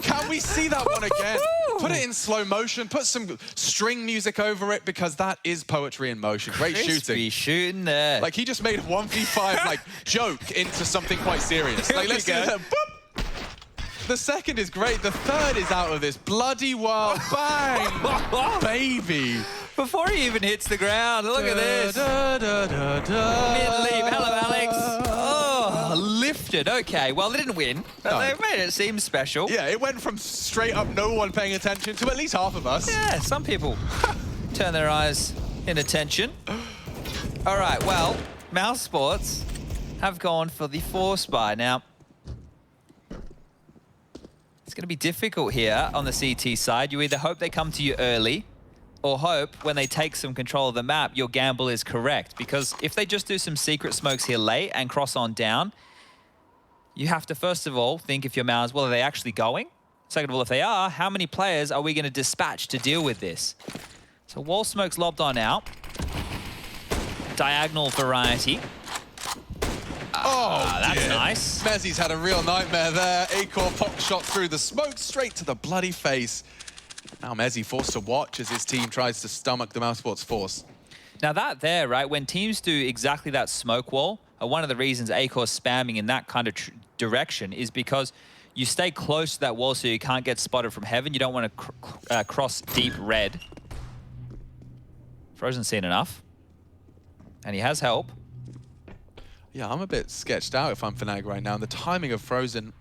Can we see that one again? Put it in slow motion, put some string music over it, because that is poetry in motion. Great shooting. Shooting there. Like, he just made 1v5 like joke into something quite serious. Like, let's do that. Boop. The second is great. The third is out of this bloody world. Bang! Baby. Before he even hits the ground, look at this. Mid-leap. Hello, Alex. Oh, lifted. Okay, well, they didn't win. But they made it seem special. Yeah, it went from straight up no one paying attention to at least half of us. Yeah, some people turn their eyes in attention. All right, well, mousesports have gone for the 4 spy. Now, it's going to be difficult here on the CT side. You either hope they come to you early, or hope when they take some control of the map, your gamble is correct. Because if they just do some secret smokes here late and cross on down, you have to, first of all, think if your Mouse, well, are they actually going? Second of all, if they are, how many players are we going to dispatch to deal with this? So wall smoke's lobbed on out. Diagonal variety. Oh, that's dear. nice. Mezzy's had a real nightmare there. Acor pop shot through the smoke straight to the bloody face. Now Mezzy forced to watch as his team tries to stomach the mousesports force. Now that there, right, when teams do exactly that smoke wall, one of the reasons Acor's spamming in that kind of direction is because you stay close to that wall so you can't get spotted from heaven. You don't want to cross deep red. Frozen's seen enough. And he has help. Yeah, I'm a bit sketched out if I'm Fnatic right now. And the timing of Frozen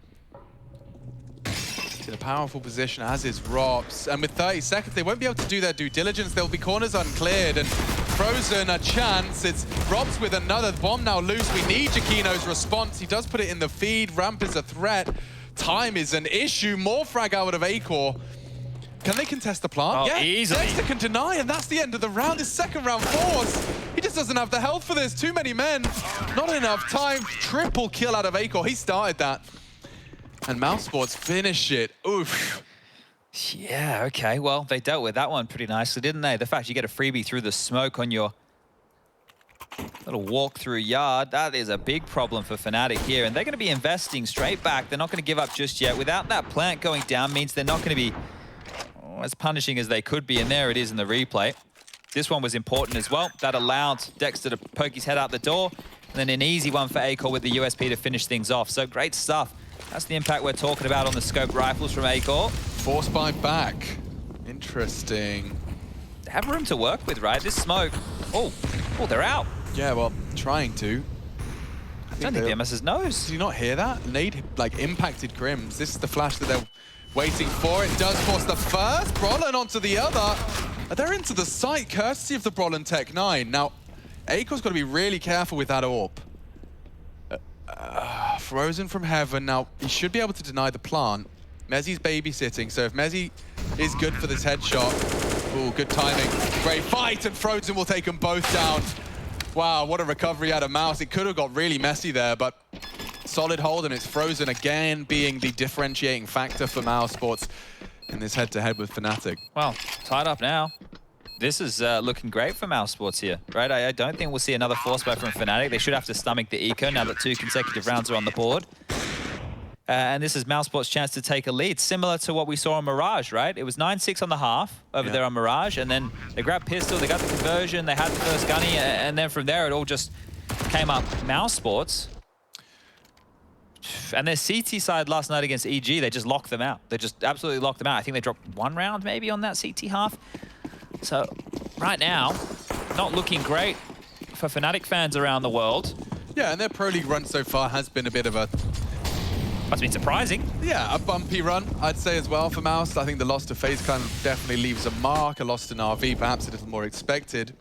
in a powerful position, as is Robs. And with 30 seconds, they won't be able to do their due diligence. There'll be corners uncleared. And Frozen a chance. It's Robs with another bomb now loose. We need Jakino's response. He does put it in the feed. Ramp is a threat. Time is an issue. More frag out of Acor. Can they contest the plant? Oh, yeah, easily. Dexter can deny, and that's the end of the round. His second round force. He just doesn't have the health for this. Too many men. Not enough time. Triple kill out of Acor. He started that. And mousesports finish it. Oof. Yeah, okay. Well, they dealt with that one pretty nicely, didn't they? The fact you get a freebie through the smoke on your little walk-through yard, that is a big problem for Fnatic here. And they're going to be investing straight back. They're not going to give up just yet. Without that plant going down means they're not going to be as punishing as they could be. And there it is in the replay. This one was important as well. That allowed Dexter to poke his head out the door. And then an easy one for Acor with the USP to finish things off. So great stuff. That's the impact we're talking about on the scoped rifles from Acor. Force by back. Interesting. They have room to work with, right? This smoke. Oh, they're out. Yeah, well, trying to. I don't think BMS's knows. Did you not hear that? Nade, like, impacted Grims. This is the flash that they're waiting for. It does force the first. Brolin onto the other. They're into the site, courtesy of the Brolin Tech 9. Now, Acor's got to be really careful with that AWP. Frozen from heaven. Now, he should be able to deny the plant. Mezzy's babysitting, so if Mezzy is good for this headshot... Ooh, good timing. Great fight, and Frozen will take them both down. Wow, what a recovery out of Mouse. It could have got really messy there, but solid hold, and it's Frozen again being the differentiating factor for mousesports in this head-to-head with Fnatic. Well, tied up now. This is looking great for mousesports here, right? I don't think we'll see another force buy from Fnatic. They should have to stomach the eco now that 2 consecutive rounds are on the board. And this is mousesports' chance to take a lead, similar to what we saw on Mirage, right? It was 9-6 on the half over there on Mirage, and then they grabbed pistol, they got the conversion, they had the first gunny, and then from there it all just came up mousesports. And their CT side last night against EG, they just locked them out. They just absolutely locked them out. I think they dropped 1 round maybe on that CT half. So right now, not looking great for Fnatic fans around the world. Yeah, and their Pro League run so far has been a bit of a... That's been surprising. Yeah, a bumpy run, I'd say as well for Mouse. I think the loss to FaZe kind of definitely leaves a mark. A loss to RV, perhaps a little more expected.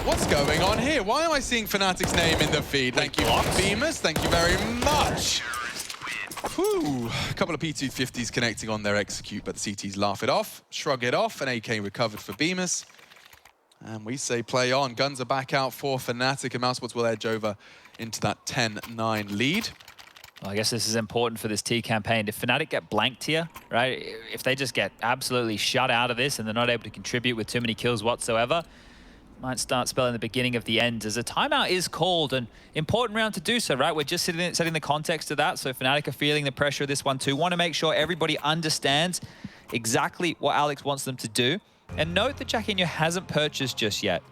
What's going on here? Why am I seeing Fnatic's name in the feed? Thank you, Beamers. Thank you very much. Whew. A couple of P250s connecting on their execute, but the CTs laugh it off, shrug it off, and AK recovered for Beamers. And we say play on. Guns are back out for Fnatic, and mousesports will edge over into that 10-9 lead. Well, I guess this is important for this T campaign. If Fnatic get blanked here, right, if they just get absolutely shut out of this and they're not able to contribute with too many kills whatsoever, might start spelling the beginning of the end, as a timeout is called. An important round to do so, right? We're just setting the context of that. So Fnatic are feeling the pressure of this one too. Want to make sure everybody understands exactly what Alex wants them to do. And note that Jacquinho hasn't purchased just yet.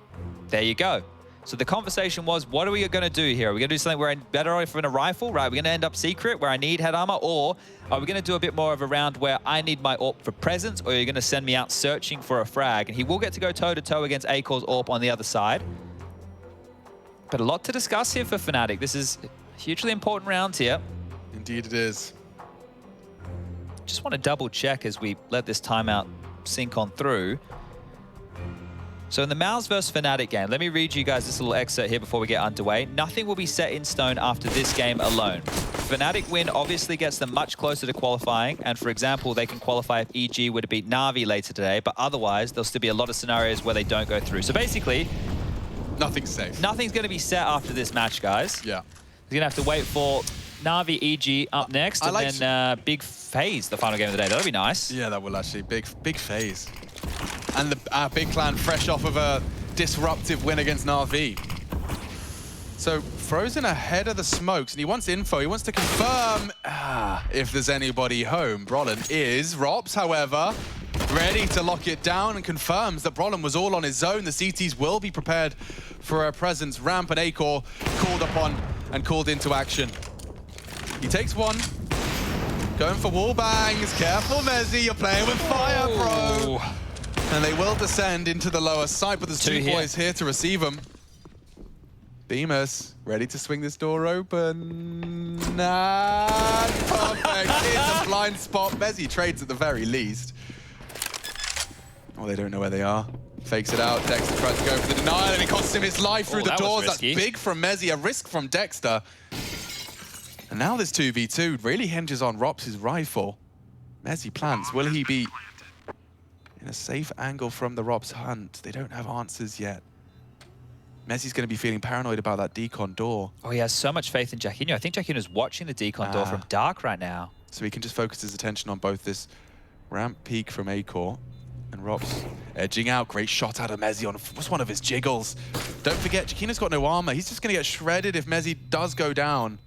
There you go. So the conversation was, what are we going to do here? Are we going to do something where I'm better off in a rifle, right? We're going to end up secret where I need head armor, or are we going to do a bit more of a round where I need my AWP for presence, or are you going to send me out searching for a frag? And he will get to go toe-to-toe against Akor's AWP on the other side. But a lot to discuss here for Fnatic. This is hugely important round here. Indeed it is. Just want to double check as we let this timeout sink on through. So in the Mouse versus Fnatic game, let me read you guys this little excerpt here before we get underway. Nothing will be set in stone after this game alone. Fnatic win obviously gets them much closer to qualifying, and for example, they can qualify if EG were to beat Na'Vi later today, but otherwise, there'll still be a lot of scenarios where they don't go through. So basically, nothing's safe. Nothing's going to be set after this match, guys. Yeah. We're going to have to wait for Na'Vi EG up next, and then Big FaZe, the final game of the day. That'll be nice. Yeah, that will actually. Big FaZe. And the Big Clan fresh off of a disruptive win against Na'Vi. So Frozen ahead of the smokes, and he wants info. He wants to confirm if there's anybody home. Brolin is. Rops, however, ready to lock it down and confirms that Brolin was all on his own. The CTs will be prepared for a presence. Ramp and Akor called upon and called into action. He takes one. Going for wall bangs. Careful, Mezzy. You're playing with fire, bro. And they will descend into the lower side, but there's two boys here to receive them. Bemis, ready to swing this door open. Perfect. It's a blind spot. Mezzy trades at the very least. Oh, they don't know where they are. Fakes it out. Dexter tries to go for the denial, and it costs him his life through the doors. That's big from Mezzy. A risk from Dexter. And now this 2v2 really hinges on Rops' rifle. Mezzy plants. Will he be in a safe angle from the Rops hunt? They don't have answers yet. Mezzy's going to be feeling paranoid about that decon door. Oh, he has so much faith in Jacquinho. I think Jacquinho's watching the decon door from dark right now. So he can just focus his attention on both this ramp peek from Akor and Rops edging out. Great shot out of Mezzy on what's one of his jiggles. Don't forget, Jacquinho's got no armor. He's just going to get shredded if Mezzy does go down.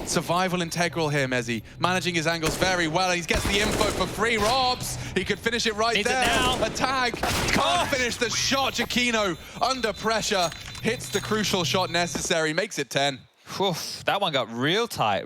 Survival integral here, Mezzy. Managing his angles very well, and he gets the info for free. Robs, he could finish it right there. A tag, can't finish the shot. Jacquinho, under pressure, hits the crucial shot necessary, makes it 10. Oof, that one got real tight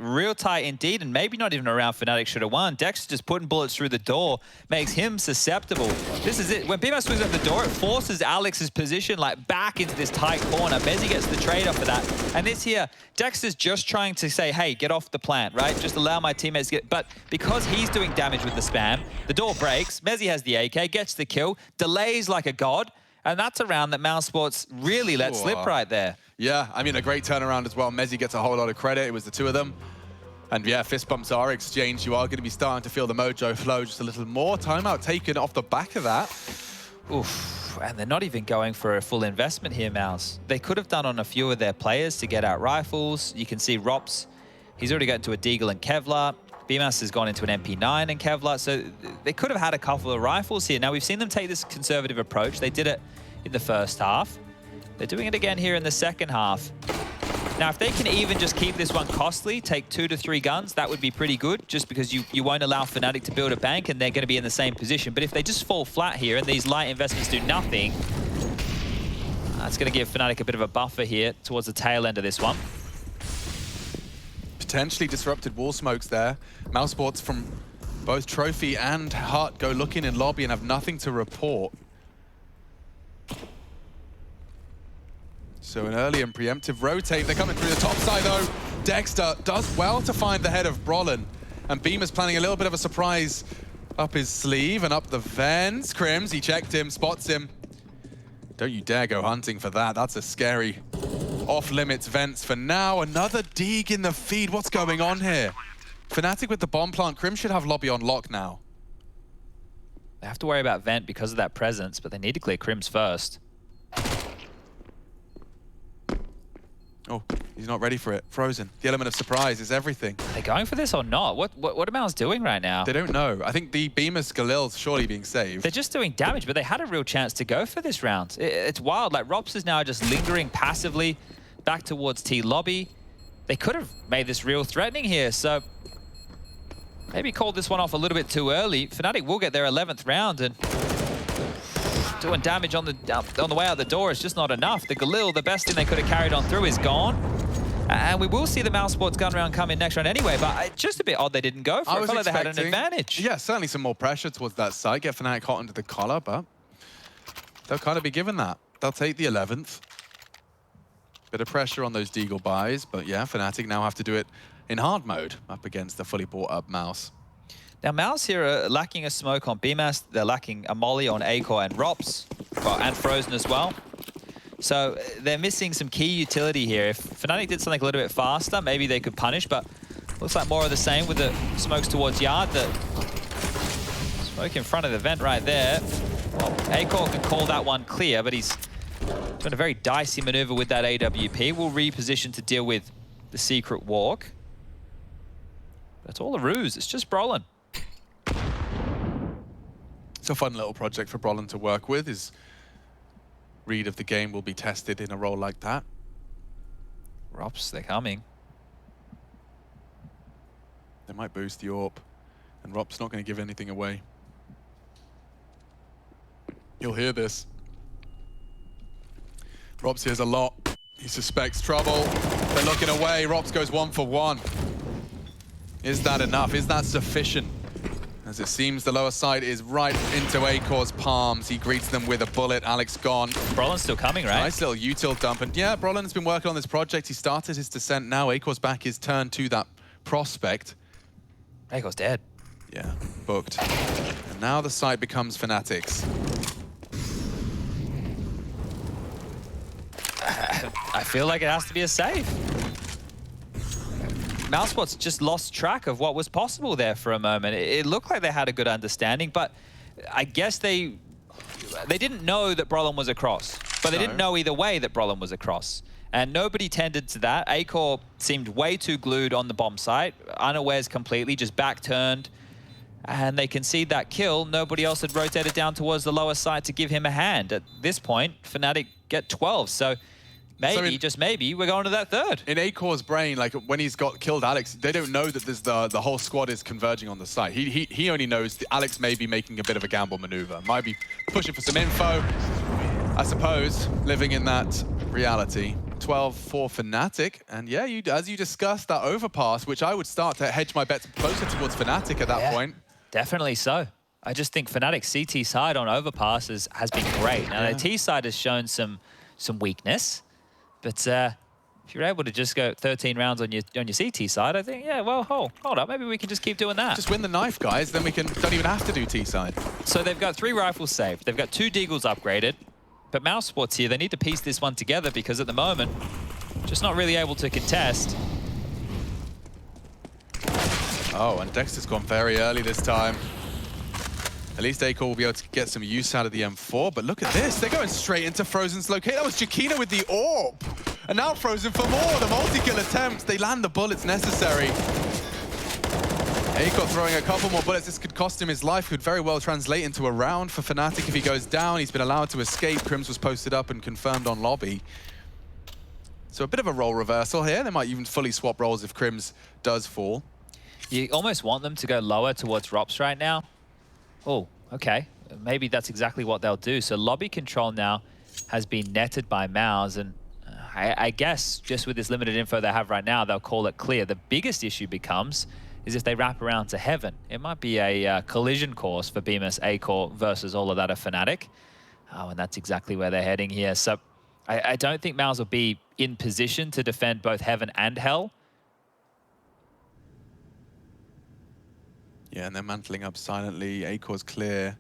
indeed, and maybe not even around Fnatic should have won. Dex just putting bullets through the door makes him susceptible. This is it. When Bemis swings up the door, it forces Alex's position like back into this tight corner. Mezzy gets the trade off of that. And this here, Dexter's just trying to say, hey, get off the plant, right? Just allow my teammates to get... But because he's doing damage with the spam, the door breaks. Mezzy has the AK, gets the kill, delays like a god. And that's a round that mousesports really let slip right there. Yeah, I mean, a great turnaround as well. Mezzy gets a whole lot of credit. It was the two of them. And yeah, fist bumps are exchanged. You are going to be starting to feel the mojo flow just a little more. Timeout taken off the back of that. Oof, and they're not even going for a full investment here, Mouse. They could have done on a few of their players to get out rifles. You can see Rops, he's already got into a Deagle and Kevlar. Bemis has gone into an MP9 and Kevlar, so they could have had a couple of rifles here. Now, we've seen them take this conservative approach. They did it in the first half. They're doing it again here in the second half. Now, if they can even just keep this one costly, take 2 to 3 guns, that would be pretty good, just because you won't allow Fnatic to build a bank and they're going to be in the same position. But if they just fall flat here and these light investments do nothing, that's going to give Fnatic a bit of a buffer here towards the tail end of this one. Potentially disrupted wall smokes there. Mousesports from both Trophy and Hut go looking in lobby and have nothing to report. So an early and preemptive rotate. They're coming through the top side though. Dexter does well to find the head of Brolin. And Beam is planning a little bit of a surprise up his sleeve and up the vents. Crims, he checked him, spots him. Don't you dare go hunting for that. That's a scary off-limits vents for now. Another Deeg in the feed. What's going on here? Fnatic with the bomb plant. Crim should have lobby on lock now. They have to worry about vent because of that presence, but they need to clear Crims first. Oh, he's not ready for it. Frozen. The element of surprise is everything. Are they going for this or not? What are Mouse doing right now? They don't know. I think the Bemis Galil's surely being saved. They're just doing damage, but they had a real chance to go for this round. It's wild. Like, Rops is now just lingering passively back towards T lobby. They could have made this real threatening here, so maybe called this one off a little bit too early. Fnatic will get their 11th round, and doing damage on the way out the door is just not enough. The Galil, the best thing they could have carried on through, is gone. And we will see the mousesports gun round come in next round anyway, but just a bit odd they didn't go for it. I felt like they had an advantage. Yeah, certainly some more pressure towards that side, get Fnatic hot under the collar, but they'll kind of be given that. They'll take the 11th. Bit of pressure on those Deagle buys, but yeah, Fnatic now have to do it in hard mode up against the fully bought up Mouse. Now, Mouse here are lacking a smoke on BMAS. They're lacking a molly on Acor and Rops, well, and Frozen as well. So they're missing some key utility here. If Fnatic did something a little bit faster, maybe they could punish, but looks like more of the same with the smokes towards Yard. The smoke in front of the vent right there. Well, Acor could call that one clear, but he's doing a very dicey maneuver with that AWP. We'll reposition to deal with the secret walk. That's all a ruse. It's just Brolin. It's a fun little project for Brolin to work with. His read of the game will be tested in a role like that. Rops, they're coming. They might boost the AWP, and Rop's not going to give anything away. You'll hear this. Rops hears a lot. He suspects trouble. They're looking away. Rops goes 1 for 1. Is that enough? Is that sufficient? As it seems the lower side is right into Acor's palms. He greets them with a bullet. Alex gone. Brolin's still coming, right? Nice little util dump. And yeah, Brolin has been working on this project. He started his descent. Now Acor's back his turn to that prospect. Acor's dead. Yeah, booked. And now the site becomes Fnatic's. I feel like it has to be a save. mousesports just lost track of what was possible there for a moment. It looked like they had a good understanding, but I guess they didn't know that Brolin was across. But they didn't know either way that Brolin was across. And nobody tended to that. Acor seemed way too glued on the bomb site, unawares completely, just back-turned. And they concede that kill. Nobody else had rotated down towards the lower side to give him a hand. At this point, Fnatic get 12. So maybe, just maybe, we're going to that third. In Acor's brain, like when he's got killed Alex, they don't know that there's the whole squad is converging on the site. He only knows that Alex may be making a bit of a gamble maneuver. Might be pushing for some info, I suppose, living in that reality. 12 for Fnatic, and yeah, as you discussed, that overpass, which I would start to hedge my bets closer towards Fnatic at that point. Definitely so. I just think Fnatic's CT side on overpasses has been great. Now, their T side has shown some weakness, but if you're able to just go 13 rounds on your CT side, I think, yeah, well, hold up, maybe we can just keep doing that. Just win the knife, guys, then we don't even have to do T side. So they've got 3 rifles saved. They've got 2 Deagles upgraded. But mousesports here, they need to piece this one together because at the moment, just not really able to contest. Oh, and Dexter's gone very early this time. At least Acor will be able to get some use out of the M4, but look at this. They're going straight into Frozen's location. That was Jakina with the AWP. And now Frozen for more. The multi-kill attempts. They land the bullets necessary. Acor throwing a couple more bullets. This could cost him his life. Could very well translate into a round for Fnatic if he goes down. He's been allowed to escape. Crims was posted up and confirmed on lobby. So a bit of a role reversal here. They might even fully swap roles if Crims does fall. You almost want them to go lower towards Rops right now. Oh, okay. Maybe that's exactly what they'll do. So lobby control now has been netted by Mouse, and I guess just with this limited info they have right now, they'll call it clear. The biggest issue becomes is if they wrap around to Heaven. It might be a collision course for Bemis, Acor versus all of that of Fnatic. Oh, and that's exactly where they're heading here. So I don't think Mouse will be in position to defend both Heaven and Hell. Yeah, and they're mantling up silently. Acor's clear.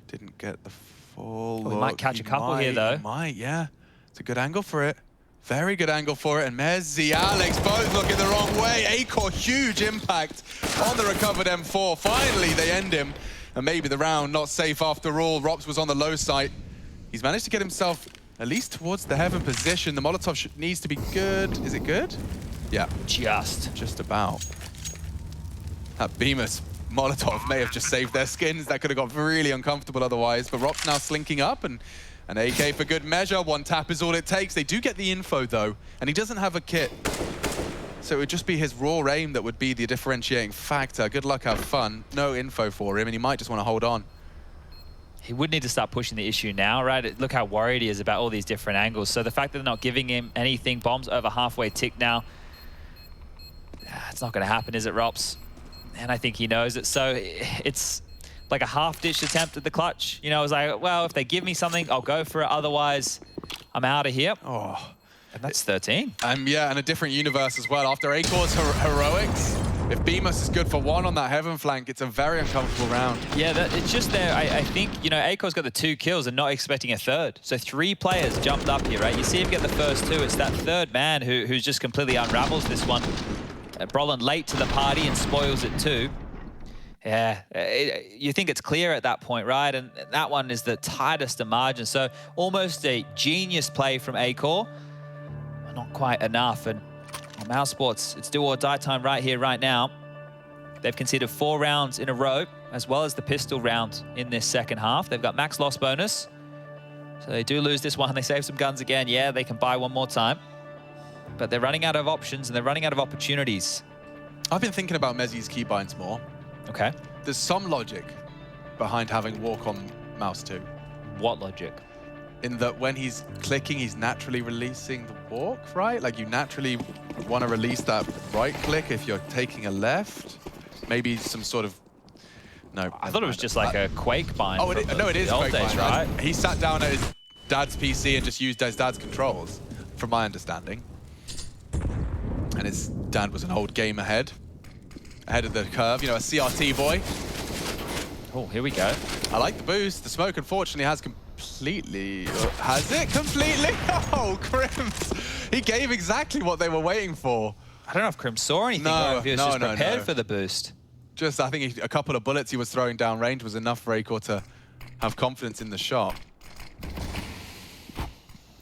Didn't get the full look. We might catch a couple here, though. Might, yeah. It's a good angle for it. Very good angle for it, and Mezzi, Alex, both looking the wrong way. Acor, huge impact on the recovered M4. Finally, they end him, and maybe the round not safe after all. Rops was on the low site. He's managed to get himself at least towards the Heaven position. The Molotov needs to be good. Is it good? Yeah. Just about. That Bemis Molotov may have just saved their skins. That could have got really uncomfortable otherwise, but Rops now slinking up, and an AK for good measure. 1 tap is all it takes. They do get the info, though, and he doesn't have a kit. So it would just be his raw aim that would be the differentiating factor. Good luck, have fun. No info for him, and he might just want to hold on. He would need to start pushing the issue now, right? Look how worried he is about all these different angles. So the fact that they're not giving him anything, bombs over halfway tick now, it's not going to happen, is it, Rops? And I think he knows it. So it's like a half-ditched attempt at the clutch. You know, I was like, well, if they give me something, I'll go for it. Otherwise, I'm out of here. Oh. And that's 13. Yeah, and a different universe as well. After Akor's heroics, if Bemis is good for one on that heaven flank, it's a very uncomfortable round. Yeah, it's just there. I think, you know, Akor's got the 2 kills and not expecting a third. So 3 players jumped up here, right? You see him get the first 2. It's that third man who's just completely unravels this one. Brolin late to the party and spoils it too. Yeah, you think it's clear at that point, right? And that one is the tightest of margins. So almost a genius play from Akor. Not quite enough. And mousesports, it's do or die time right here, right now. They've conceded 4 rounds in a row, as well as the pistol round in this second half. They've got max loss bonus. So they do lose this one. They save some guns again. Yeah, they can buy one more time. But they're running out of options and they're running out of opportunities. I've been thinking about Mezzi's keybinds more. Okay. There's some logic behind having walk on mouse 2. What logic? In that when he's clicking, he's naturally releasing the walk, right? Like you naturally want to release that right click if you're taking a left. Maybe some sort of... No. I thought it was just like a Quake bind. Oh, no, it is Quake bind, right? He sat down at his dad's PC and just used his dad's controls, from my understanding. And his dad was an old game ahead of the curve, you know, a CRT boy. Oh, here we go. I like the boost. The smoke, unfortunately, has completely... Has it completely? Oh, Crims. He gave exactly what they were waiting for. I don't know if Crim saw anything or if he was just prepared for the boost. Just, I think a couple of bullets he was throwing down range was enough for Akor to have confidence in the shot.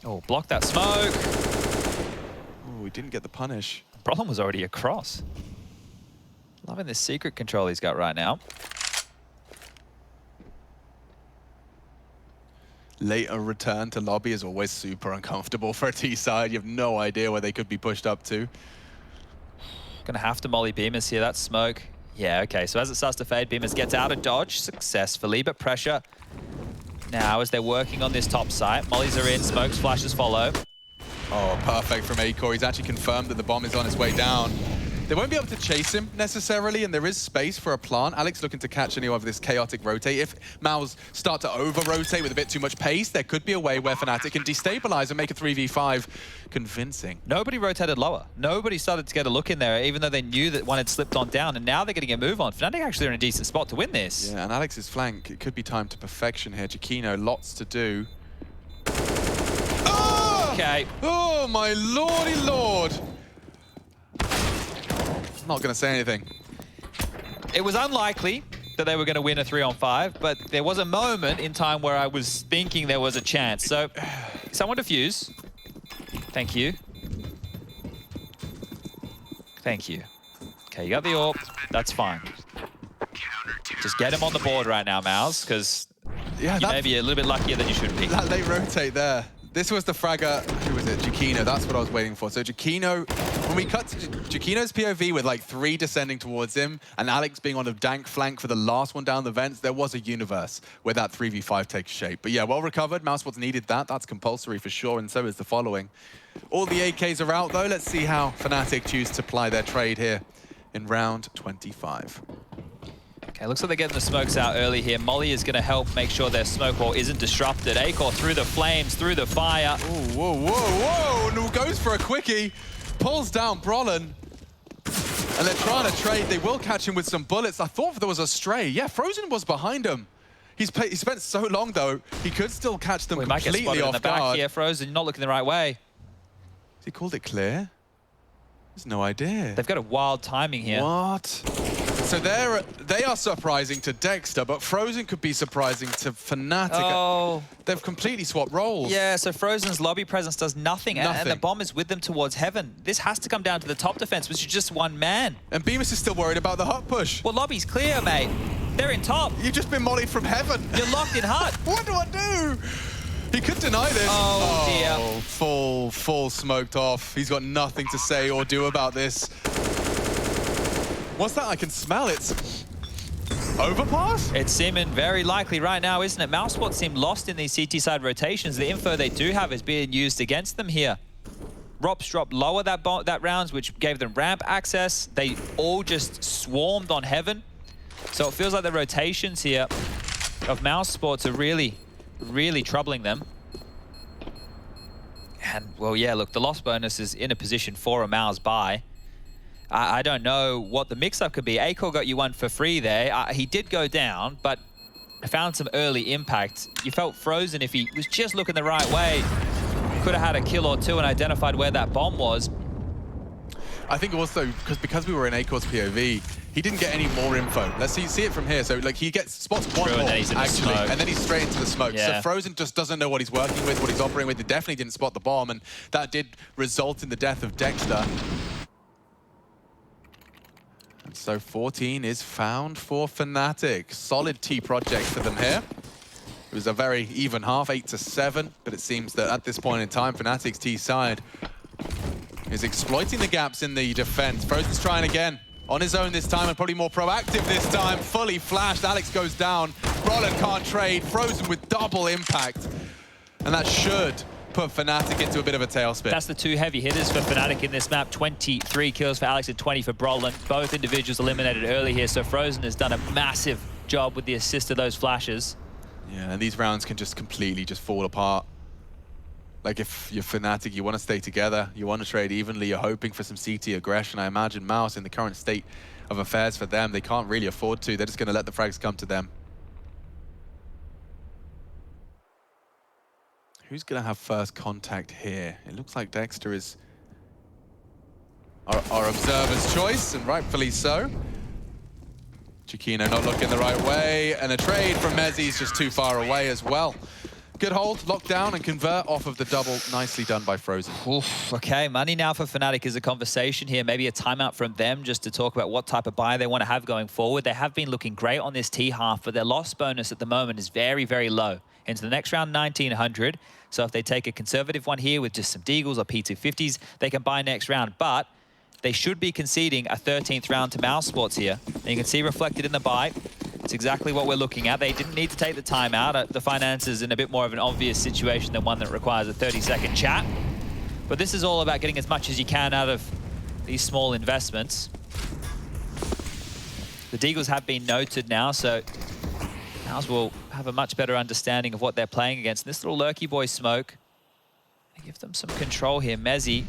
Oh, block that smoke. Oh, he didn't get the punish. Problem was already across. Loving this secret control he's got right now. Later return to lobby is always super uncomfortable for a T side. You have no idea where they could be pushed up to. Gonna have to molly Bemis here. That's smoke. Yeah, okay. So as it starts to fade, Bemis gets out of dodge successfully, but pressure now as they're working on this top site. Mollies are in, smokes, flashes follow. Oh, perfect from Akor. He's actually confirmed that the bomb is on its way down. They won't be able to chase him necessarily, and there is space for a plant. Alex looking to catch any of this chaotic rotate. If Maus start to over-rotate with a bit too much pace, there could be a way where Fnatic can destabilize and make a 3v5 convincing. Nobody rotated lower. Nobody started to get a look in there, even though they knew that one had slipped on down, and now they're getting a move on. Fnatic actually are in a decent spot to win this. Yeah, and Alex's flank, it could be time to perfection here. Chiquino, lots to do. Oh! Okay. Oh, my lordy lord. Not going to say anything. It was unlikely that they were going to win a 3-on-5, but there was a moment in time where I was thinking there was a chance. So, someone defuse. Thank you. Thank you. Okay, you got the AWP. That's fine. Just get him on the board right now, Mouse, because you may be a little bit luckier than you should be. That late rotate there. This was the fragger, who was it? Chiquino, that's what I was waiting for. So Chiquino, when we cut to Chiquino's POV with like 3 descending towards him and Alex being on a dank flank for the last one down the vents, there was a universe where that 3v5 takes shape. But yeah, well recovered. mousesports needed that. That's compulsory for sure, and so is the following. All the AKs are out though. Let's see how Fnatic choose to ply their trade here in round 25. Okay, looks like they're getting the smokes out early here. Molly is going to help make sure their smoke wall isn't disrupted. Akor through the flames, through the fire. Ooh, whoa, whoa, whoa! And goes for a quickie, pulls down Brolin. And they're trying to trade. They will catch him with some bullets. I thought there was a stray. Yeah, Frozen was behind him. He spent so long, though, he could still catch them completely off in the back guard. here, Frozen. You're not looking the right way. He called it clear? There's no idea. They've got a wild timing here. What? So they are surprising to Dexter, but Frozen could be surprising to Fnatic. Oh. They've completely swapped roles. Yeah, so Frozen's lobby presence does nothing, and the bomb is with them towards heaven. This has to come down to the top defense, which is just one man. And Bemis is still worried about the hut push. Well, lobby's clear, mate. They're in top. You've just been mollied from heaven. You're locked in hut. What do I do? He could deny this. Oh, dear. Full smoked off. He's got nothing to say or do about this. What's that? I can smell it. Overpass? It's seeming very likely right now, isn't it? mousesports seem lost in these CT side rotations. The info they do have is being used against them here. Rops dropped lower that rounds, which gave them ramp access. They all just swarmed on Heaven. So it feels like the rotations here of mousesports are really, really troubling them. And, well, yeah, look, the loss bonus is in a position for a Mouse buy. I don't know what the mix-up could be. Acor got you one for free there. He did go down, but found some early impact. You felt frozen if he was just looking the right way. Could have had a kill or two and identified where that bomb was. I think also because we were in Acor's POV, he didn't get any more info. Let's see it from here. So like he spots one more actually, and then he's straight into the smoke. Yeah. So Frozen just doesn't know what he's working with, what he's operating with. He definitely didn't spot the bomb, and that did result in the death of Dexter. And so 14 is found for Fnatic. Solid T project for them here. It was a very even half, 8-7, but it seems that at this point in time, Fnatic's T side is exploiting the gaps in the defense. Frozen's trying again. On his own this time, and probably more proactive this time. Fully flashed, Alex goes down. Brolin can't trade, Frozen with double impact. And that should put Fnatic into a bit of a tailspin. That's the two heavy hitters for Fnatic in this map. 23 kills for Alex and 20 for Brolin. Both individuals eliminated early here, so Frozen has done a massive job with the assist of those flashes. Yeah, and these rounds can just completely just fall apart. Like if you're Fnatic, you want to stay together, you want to trade evenly, you're hoping for some CT aggression. I imagine Mouse, in the current state of affairs for them, they can't really afford to. They're just going to let the frags come to them. Who's going to have first contact here? It looks like Dexter is our observer's choice, and rightfully so. Chiquino not looking the right way, and a trade from Mezzi's just too far away as well. Good hold, lock down, and convert off of the double. Nicely done by Frozen. Oof, okay, money now for Fnatic is a conversation here. Maybe a timeout from them just to talk about what type of buy they want to have going forward. They have been looking great on this T half, but their loss bonus at the moment is very, very low. Into the next round, 1900. So if they take a conservative one here with just some Deagles or P250s, they can buy next round. But they should be conceding a 13th round to mousesports here. And you can see reflected in the buy. It's exactly what we're looking at. They didn't need to take the time out. The finances in a bit more of an obvious situation than one that requires a 30-second chat. But this is all about getting as much as you can out of these small investments. The Deagles have been noted now, so Mouse will have a much better understanding of what they're playing against. And this little lurky boy smoke, give them some control here. Mezzi.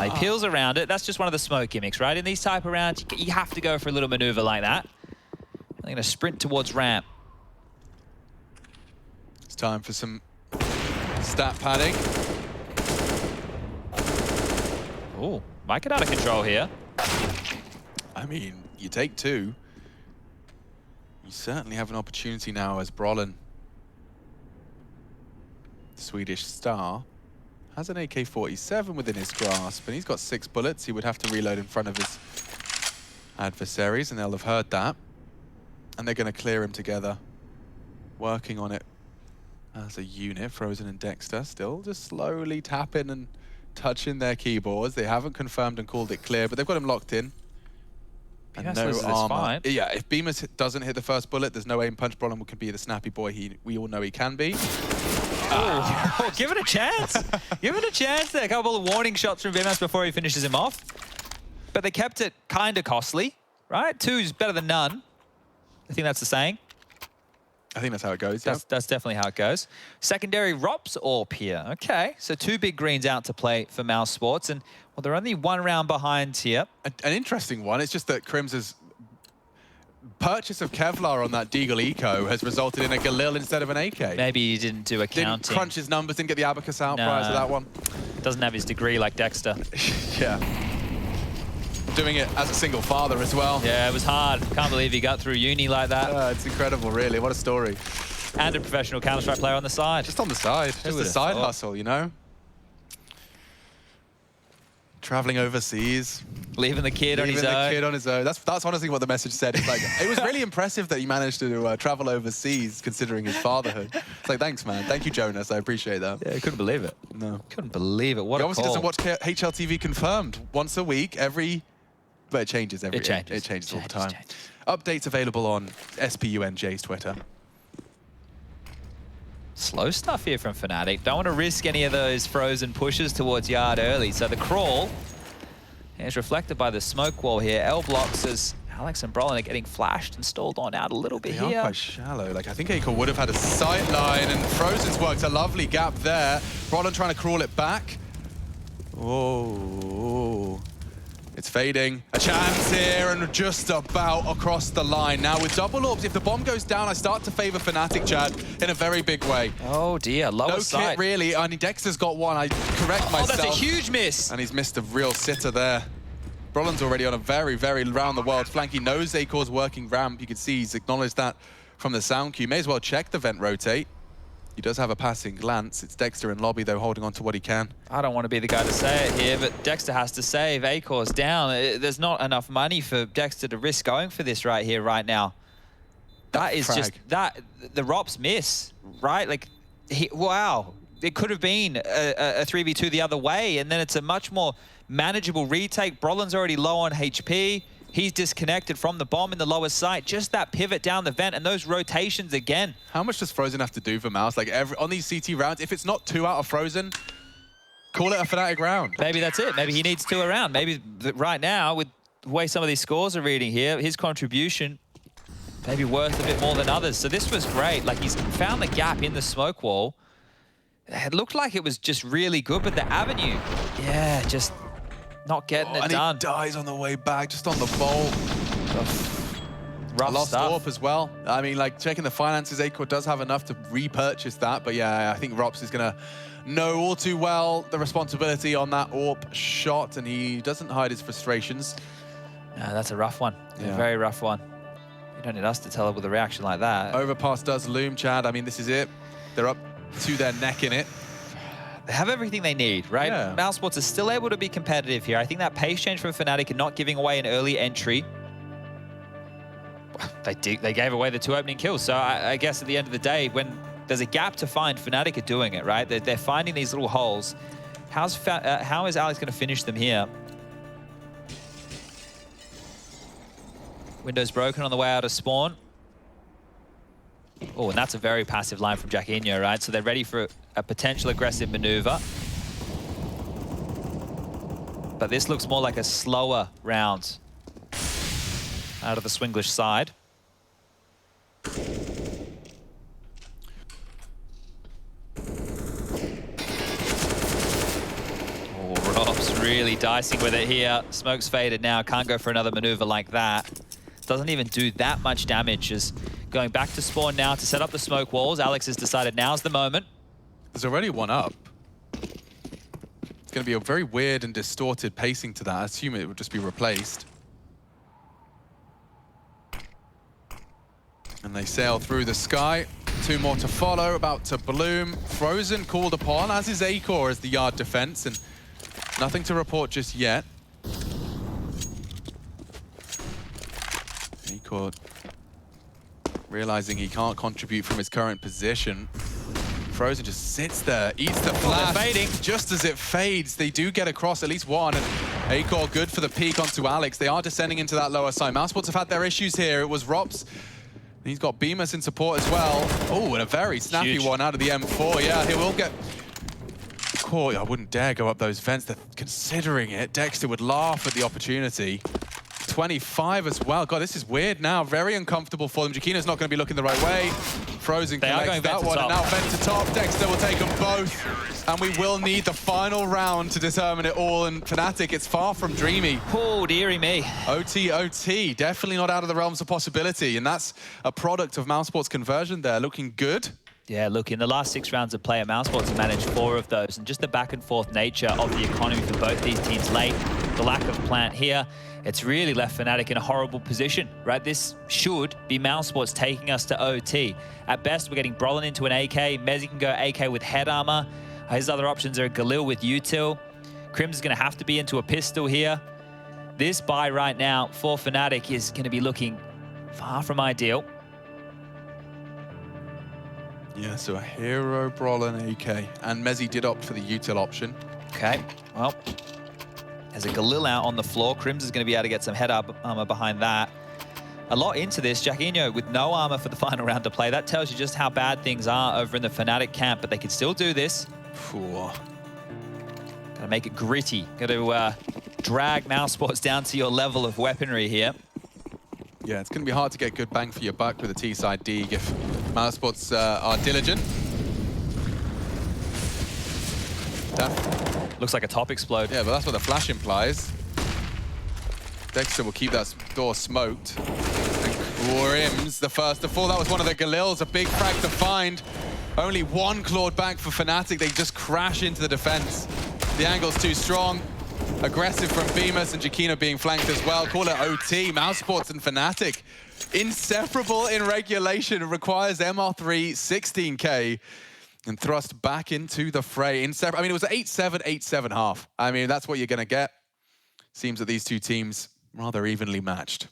He peels around it. That's just one of the smoke gimmicks, right? In these type of rounds, you have to go for a little maneuver like that. They're going to sprint towards ramp. It's time for some stat padding. Oh, might get out of control here. I mean, you take two. You certainly have an opportunity now as Brolin, Swedish star, has an AK-47 within his grasp, and he's got 6 bullets. He would have to reload in front of his adversaries, and they'll have heard that. And they're going to clear him together, working on it as a unit. Frozen and Dexter still just slowly tapping and touching their keyboards. They haven't confirmed and called it clear, but they've got him locked in. And no armor. Yeah, if Bemis doesn't hit the first bullet, there's no aim punch. Brolin can be the snappy boy we all know he can be. Oh, give it a chance. Give it a chance there. A couple of warning shots from Bemis before he finishes him off. But they kept it kind of costly, right? 2 is better than none. I think that's the saying. I think that's how it goes, That's definitely how it goes. Secondary Rops AWP here. Okay, so 2 big greens out to play for mousesports. And, well, they're only 1 round behind here. An interesting one. It's just that Crim's purchase of Kevlar on that Deagle Eco has resulted in a Galil instead of an AK. Maybe he didn't do accounting. Didn't crunch his numbers, didn't get the abacus out prior to that one. Doesn't have his degree like Dexter. Yeah. Doing it as a single father as well. Yeah, it was hard. Can't believe he got through uni like that. It's incredible, really. What a story. And a professional Counter-Strike player on the side. Just on the side. Just a side hustle, you know? Traveling overseas, Leaving the kid on his Leaving own. the kid on his own. That's honestly what the message said. It's like, it was really impressive that he managed to travel overseas, considering his fatherhood. It's like, thanks, man. Thank you, Jonas. I appreciate that. Yeah, I couldn't believe it. No. Couldn't believe it. What He a obviously call. doesn't watch HLTV Confirmed once a week, but it changes every year. It changes all the time. Updates available on SPUNJ's Twitter. Slow stuff here from Fnatic. Don't want to risk any of those frozen pushes towards Yard early. So the crawl is reflected by the smoke wall here. L blocks as Alex and Brolin are getting flashed and stalled on out a little bit here. They are quite shallow. Like, I think Acre would have had a sight line, and Frozen's worked a lovely gap there. Brolin trying to crawl it back. Oh, it's fading. A chance here, and just about across the line. Now with double orbs, if the bomb goes down, I start to favor Fnatic, Chad, in a very big way. Oh dear, lower side. No kit really. I mean, Dexter's got one. I correct myself. Oh, that's a huge miss. And he's missed a real sitter there. Brolin's already on a very, very round the world flank. He knows Acor's working ramp. You can see he's acknowledged that from the sound cue. May as well check the vent rotate. He does have a passing glance. It's Dexter in lobby, though, holding on to what he can. I don't want to be the guy to say it here, but Dexter has to save. Acor's down. There's not enough money for Dexter to risk going for this right here, right now. That is frag. just, the ROPS miss, right? Like, wow. It could have been a 3v2 the other way, and then it's a much more manageable retake. Brolin's already low on HP. He's disconnected from the bomb in the lower site. Just that pivot down the vent and those rotations again. How much does Frozen have to do for Mouse? Like, on these CT rounds, if it's not 2 out of Frozen, call it a Fnatic round. Maybe that's it. Maybe he needs 2 around. Maybe right now, with the way some of these scores are reading here, his contribution maybe worth a bit more than others. So this was great. Like, he's found the gap in the smoke wall. It looked like it was just really good, but the avenue, yeah, just not getting it done. And he dies on the way back, just on the bolt. Rough lost stuff. AWP as well. I mean, like, checking the finances, Acor does have enough to repurchase that. But yeah, I think Rops is going to know all too well the responsibility on that AWP shot, and he doesn't hide his frustrations. No, that's a rough one. Yeah. A very rough one. You don't need us to tell her with a reaction like that. Overpass does loom, Chad. I mean, this is it. They're up to their neck in it. They have everything they need, right? Yeah. mousesports are still able to be competitive here. I think that pace change from Fnatic and not giving away an early entry, they gave away the 2 opening kills. So I guess at the end of the day, when there's a gap to find, Fnatic are doing it, right? They're finding these little holes. How is Alex going to finish them here? Window's broken on the way out of spawn. Oh, and that's a very passive line from Jacquinho, right? So they're ready for a potential aggressive maneuver. But this looks more like a slower round out of the Swinglish side. Oh, Rob's really dicing with it here. Smoke's faded now. Can't go for another maneuver like that. Doesn't even do that much damage. As going back to spawn now to set up the smoke walls. Alex has decided now's the moment. There's already one up. It's going to be a very weird and distorted pacing to that. I assume it would just be replaced. And they sail through the sky. 2 more to follow, about to bloom. Frozen called upon, as is Acor as the yard defense, and nothing to report just yet. Acor realizing he can't contribute from his current position. Frozen just sits there, eats the flash. They're fading. Just as it fades, they do get across at least one. And Acor good for the peek onto Alex. They are descending into that lower side. mousesports have had their issues here. It was Rops. He's got Bemis in support as well. Oh, and a very snappy one out of the M4. Yeah, he will get caught. I wouldn't dare go up those vents. They're considering it. Dexter would laugh at the opportunity. 25 as well. God, this is weird now. Very uncomfortable for them. Jacquinho's not going to be looking the right way. Frozen collects that one, and now vent to top. Dexter will take them both, and we will need the final round to determine it all. And Fnatic, it's far from dreamy. Oh, dearie me. OT, definitely not out of the realms of possibility, and that's a product of mousesports conversion there, looking good. Yeah, look, in the last 6 rounds of play, mousesports have managed 4 of those, and just the back and forth nature of the economy for both these teams late, the lack of plant here, it's really left Fnatic in a horrible position, right? This should be mousesports taking us to OT. At best, we're getting Brolin into an AK. Mezzy can go AK with head armor. His other options are Galil with util. Crim's going to have to be into a pistol here. This buy right now for Fnatic is going to be looking far from ideal. Yeah, so a hero, Brawl, and AK. And Mezzy did opt for the util option. Okay, well, there's a Galil out on the floor. Crims is going to be able to get some head armor behind that. A lot into this. Jacquinho with no armor for the final round to play. That tells you just how bad things are over in the Fnatic camp, but they can still do this. Gotta make it gritty. Gotta drag mousesports down to your level of weaponry here. Yeah, it's going to be hard to get good bang for your buck with a T-side Deeg if mousesports are diligent. Looks like a top explode. Yeah, but that's what the flash implies. Dexter will keep that door smoked. And Crims, the first to fall. That was one of the Galils, a big frag to find. Only one clawed back for Fnatic. They just crash into the defense. The angle's too strong. Aggressive from Bemis and Jacquinho being flanked as well. Call it OT. mousesports and Fnatic. Inseparable in regulation. It requires MR3 16K and thrust back into the fray. I mean, it was 8-7, 8-7 half. I mean, that's what you're going to get. Seems that these two teams rather evenly matched.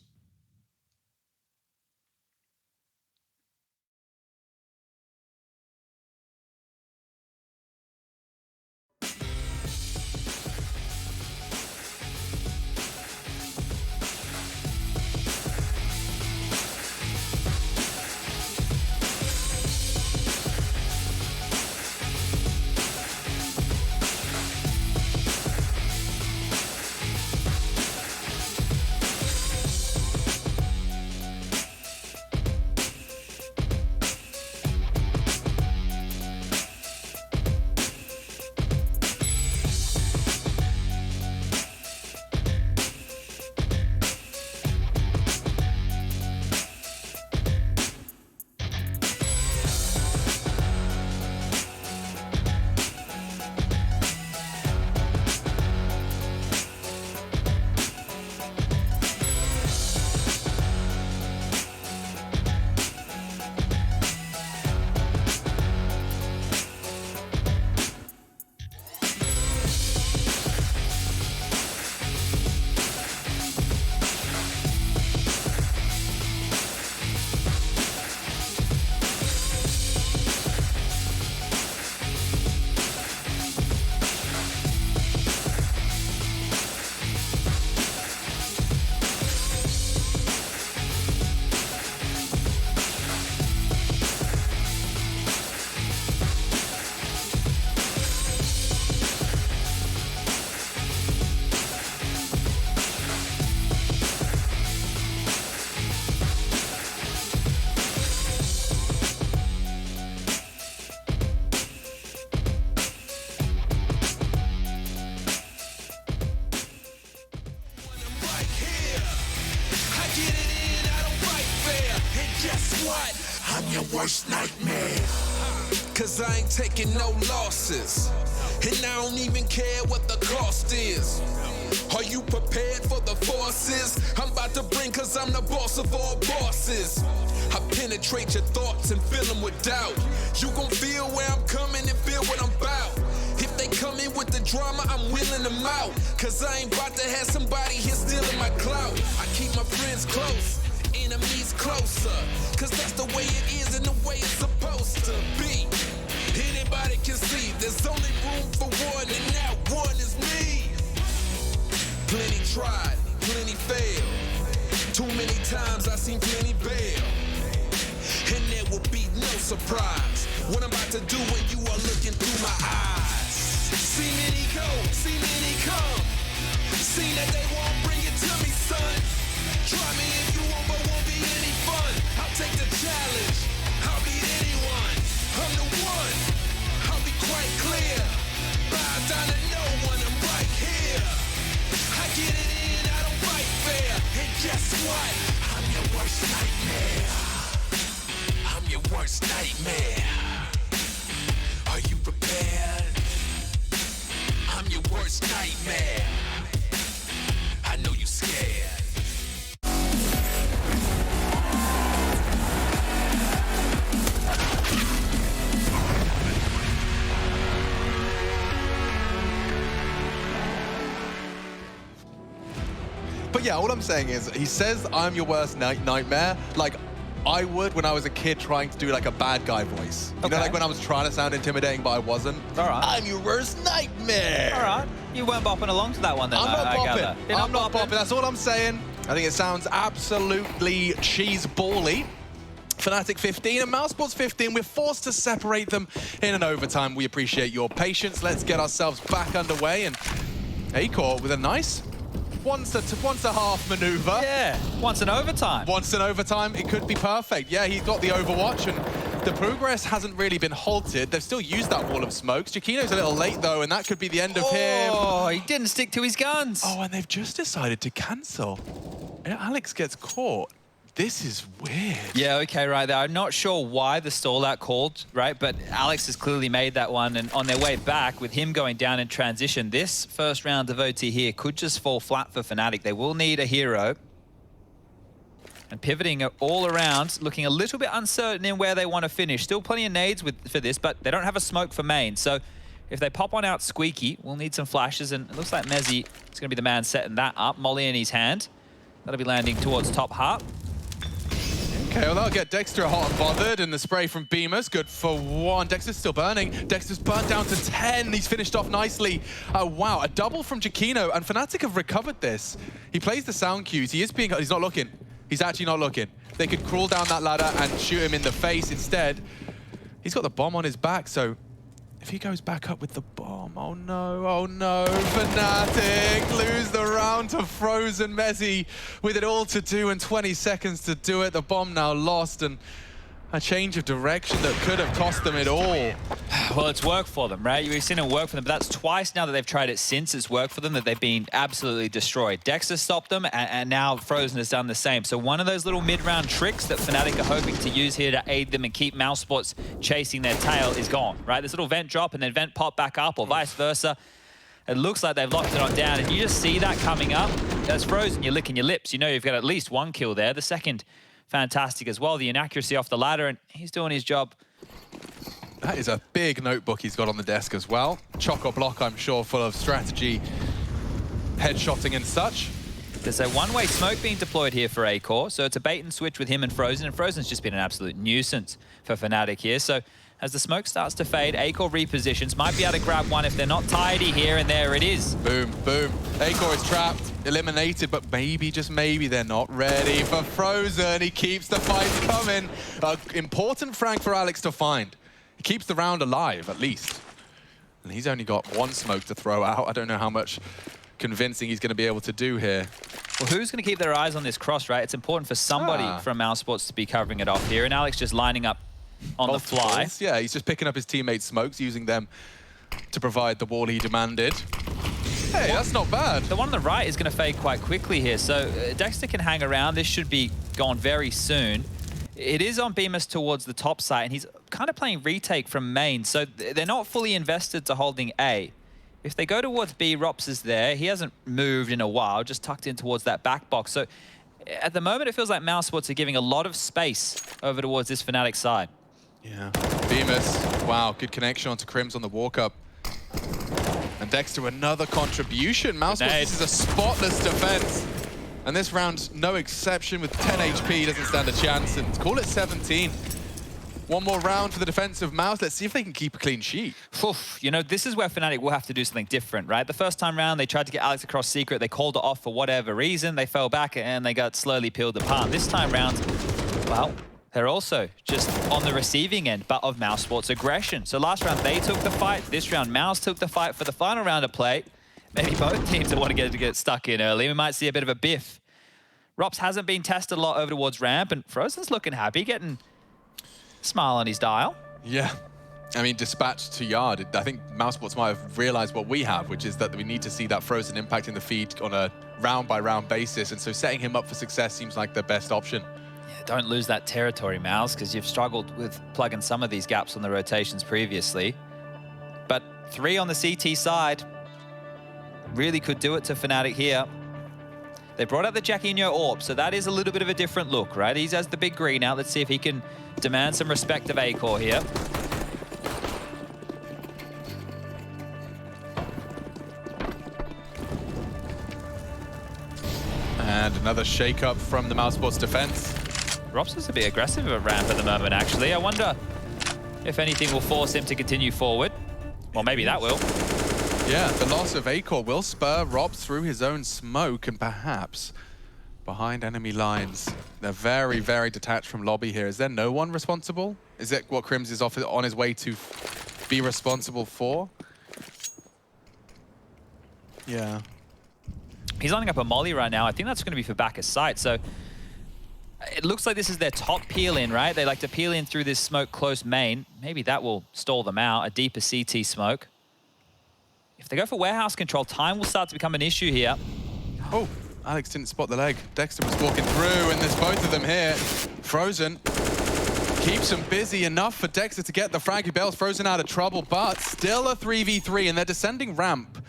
I'm your worst nightmare. Cause I ain't taking no losses. And I don't even care what the cost is. Are you prepared for the forces I'm about to bring? Cause I'm the boss of all bosses. I penetrate your thoughts and fill them with doubt. You gon' feel where I'm coming and feel what I'm about. If they come in with the drama, I'm wheeling them out. Cause I ain't about to have somebody here stealing my clout. I keep my friends close, enemies closer. Cause that's the way it is and the way it's supposed to be. Anybody can see there's only room for one, and that one is me. Plenty tried, plenty failed. Too many times I seen plenty bail. And there will be no surprise what I'm about to do when you are looking through my eyes. See many go, see many come. See that they won't bring it to me, son. Try me if you want, but won't be any fun. I'll take the challenge, I'll beat anyone. I'm the one, I'll be quite clear. Bow down to no one, I'm right here. I get it in, I don't fight fair. And guess what? I'm your worst nightmare. I'm your worst nightmare. Are you prepared? I'm your worst nightmare. I know you scared. But yeah, all I'm saying is, he says, I'm your worst nightmare. Like, I would when I was a kid trying to do like a bad guy voice. You know, like when I was trying to sound intimidating, but I wasn't. All right. I'm your worst nightmare. All right. You weren't bopping along to that one then. I'm not bopping. I'm not bopping. That's all I'm saying. I think it sounds absolutely cheese bally. Fnatic 15 and mousesports 15. We're forced to separate them in an overtime. We appreciate your patience. Let's get ourselves back underway. And Acor with a nice once a half maneuver. Yeah, once an overtime. Once an overtime, it could be perfect. Yeah, he's got the Overwatch, and the progress hasn't really been halted. They've still used that wall of smokes. Giacchino's a little late, though, and that could be the end of him. Oh, he didn't stick to his guns. Oh, and they've just decided to cancel. Alex gets caught. This is weird. Yeah, okay, right there. I'm not sure why the stall out called, right? But Alex has clearly made that one, and on their way back, with him going down in transition, this first round of OT here could just fall flat for Fnatic. They will need a hero. And pivoting all around, looking a little bit uncertain in where they want to finish. Still plenty of nades for this, but they don't have a smoke for main. So if they pop one out squeaky, we'll need some flashes, and it looks like Mezzy is going to be the man setting that up. Molly in his hand. That'll be landing towards top heart. Okay, well, that'll get Dexter hot and bothered, and the spray from Bemis, good for one. Dexter's still burning. Dexter's burnt down to 10. He's finished off nicely. Oh, wow, a double from Giacchino, and Fnatic have recovered this. He plays the sound cues. He's not looking. He's actually not looking. They could crawl down that ladder and shoot him in the face instead. He's got the bomb on his back, so if he goes back up with the bomb, oh no, Fnatic lose the round to Frozen. Mezzy with it all to do and 20 seconds to do it. The bomb now lost, and a change of direction that could have cost them it all. Well, it's worked for them, right? We've seen it work for them, but that's twice now that they've tried it since it's worked for them that they've been absolutely destroyed. Dexter stopped them, and now Frozen has done the same. So one of those little mid-round tricks that Fnatic are hoping to use here to aid them and keep mousesports chasing their tail is gone, right? This little vent drop and then vent pop back up, or vice versa. It looks like they've locked it on down, and you just see that coming up. That's Frozen, you're licking your lips. You know you've got at least one kill there. The second, fantastic as well. The inaccuracy off the ladder, and he's doing his job. That is a big notebook he's got on the desk as well. Chock-a-block, I'm sure, full of strategy, headshotting and such. There's a one-way smoke being deployed here for Acor, so it's a bait and switch with him and Frozen's just been an absolute nuisance for Fnatic here. So as the smoke starts to fade, Acor repositions, might be able to grab one if they're not tidy here, and there it is. Boom, boom. Acor is trapped, eliminated, but maybe, just maybe, they're not ready for Frozen. He keeps the fights coming. Important frag for Alex to find. He keeps the round alive, at least. And he's only got one smoke to throw out. I don't know how much convincing he's going to be able to do here. Well, who's going to keep their eyes on this cross, right? It's important for somebody from mousesports to be covering it off here, and Alex just lining up on the fly. Yeah, he's just picking up his teammates' smokes, using them to provide the wall he demanded. Hey, that's not bad. The one on the right is going to fade quite quickly here, so Dexter can hang around. This should be gone very soon. It is on Bemis towards the top side, and he's kind of playing retake from main, so they're not fully invested to holding A. If they go towards B, Rops is there. He hasn't moved in a while, just tucked in towards that back box. So at the moment, it feels like mousesports are giving a lot of space over towards this Fnatic side. Yeah, Bemis, wow, good connection onto Crims on the walk-up. And Dexter, another contribution. mousesports, this is a spotless defense. And this round, no exception, with 10 HP, doesn't stand a chance. And call it 17. One more round for the defensive Mouse. Let's see if they can keep a clean sheet. Oof, you know, this is where Fnatic will have to do something different, right? The first time round, they tried to get Alex across secret. They called it off for whatever reason. They fell back and they got slowly peeled apart. This time round, well, they're also just on the receiving end, but of mousesports aggression. So last round, they took the fight. This round, Mouse took the fight for the final round of play. Maybe both teams that want to get stuck in early. We might see a bit of a biff. Rops hasn't been tested a lot over towards ramp, and Frozen's looking happy, getting a smile on his dial. Yeah. I mean, dispatched to yard. I think mousesports might have realized what we have, which is that we need to see that Frozen impact in the feed on a round-by-round basis, and so setting him up for success seems like the best option. Yeah, don't lose that territory, Mouse, because you've struggled with plugging some of these gaps on the rotations previously. But 3 on the CT side really could do it to Fnatic here. They brought out the Giacchino Orb, so that is a little bit of a different look, right? He has the big green out. Let's see if he can demand some respect of Acor here. And another shake-up from the mousesports defense. Robs is a bit aggressive at ramp at the moment, actually. I wonder if anything will force him to continue forward. Well, maybe that will. Yeah, the loss of Acor will spur Robs through his own smoke and perhaps behind enemy lines. They're very, very detached from lobby here. Is there no one responsible? Is it what Crims is on his way to be responsible for? Yeah. He's lining up a molly right now. I think that's going to be for back of sight. So it looks like this is their top peel in, right? They like to peel in through this smoke close main. Maybe that will stall them out, a deeper CT smoke. If they go for warehouse control, time will start to become an issue here. Oh, Alex didn't spot the leg. Dexter was walking through, and there's both of them here. Frozen keeps him busy enough for Dexter to get the frag. He bails Frozen out of trouble, but still a 3v3, and they're descending ramp.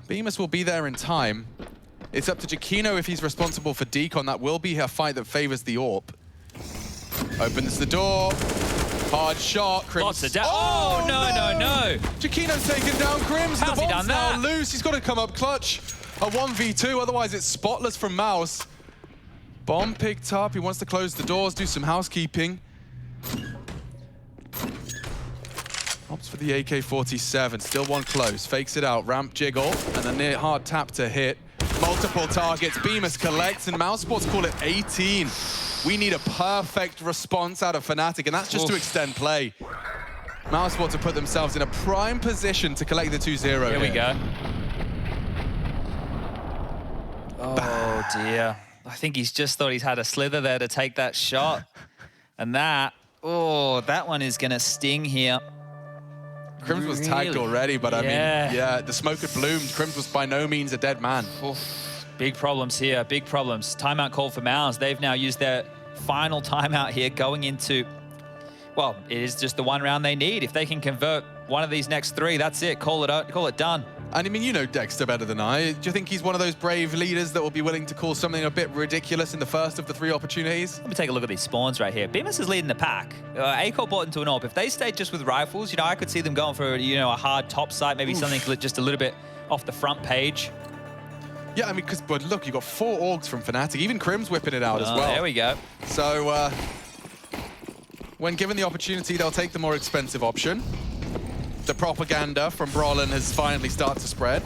Bemis will be there in time. It's up to Giacchino if he's responsible for decon. That will be a fight that favors the AWP. Opens the door. Hard shot. Crims. Lots of down. Oh, no. Giacchino's taken down Crims. How's he done that? Now loose. He's got to come up clutch. A 1v2, otherwise it's spotless from Mouse. Bomb picked up. He wants to close the doors, do some housekeeping. Opts for the AK-47. Still one close. Fakes it out. Ramp jiggle. And a near hard tap to hit. Multiple targets. Bemis collects, and mousesports call it 18. We need a perfect response out of Fnatic, and that's just to extend play. mousesports have put themselves in a prime position to collect the 2-0 Here we go. Oh, dear. I think he's just thought he's had a slither there to take that shot. And that, oh, that one is going to sting here. Crims was tagged already, but I mean, yeah, the smoke had bloomed. Crims was by no means a dead man. Oof. Big problems here, big problems. Timeout call for Mouse. They've now used their final timeout here going into, well, it is just the one round they need. If they can convert one of these next three, that's it. Call it done. And I mean, you know Dexter better than I. Do you think he's one of those brave leaders that will be willing to call something a bit ridiculous in the first of the 3 opportunities? Let me take a look at these spawns right here. Bemis is leading the pack. Acor bought into an AWP. If they stayed just with rifles, you know, I could see them going for, you know, a hard top site, maybe something just a little bit off the front page. Yeah, I mean, but look, you've got 4 orgs from Fnatic. Even Crims whipping it out as well. There we go. So, when given the opportunity, they'll take the more expensive option. The propaganda from Brolin has finally started to spread.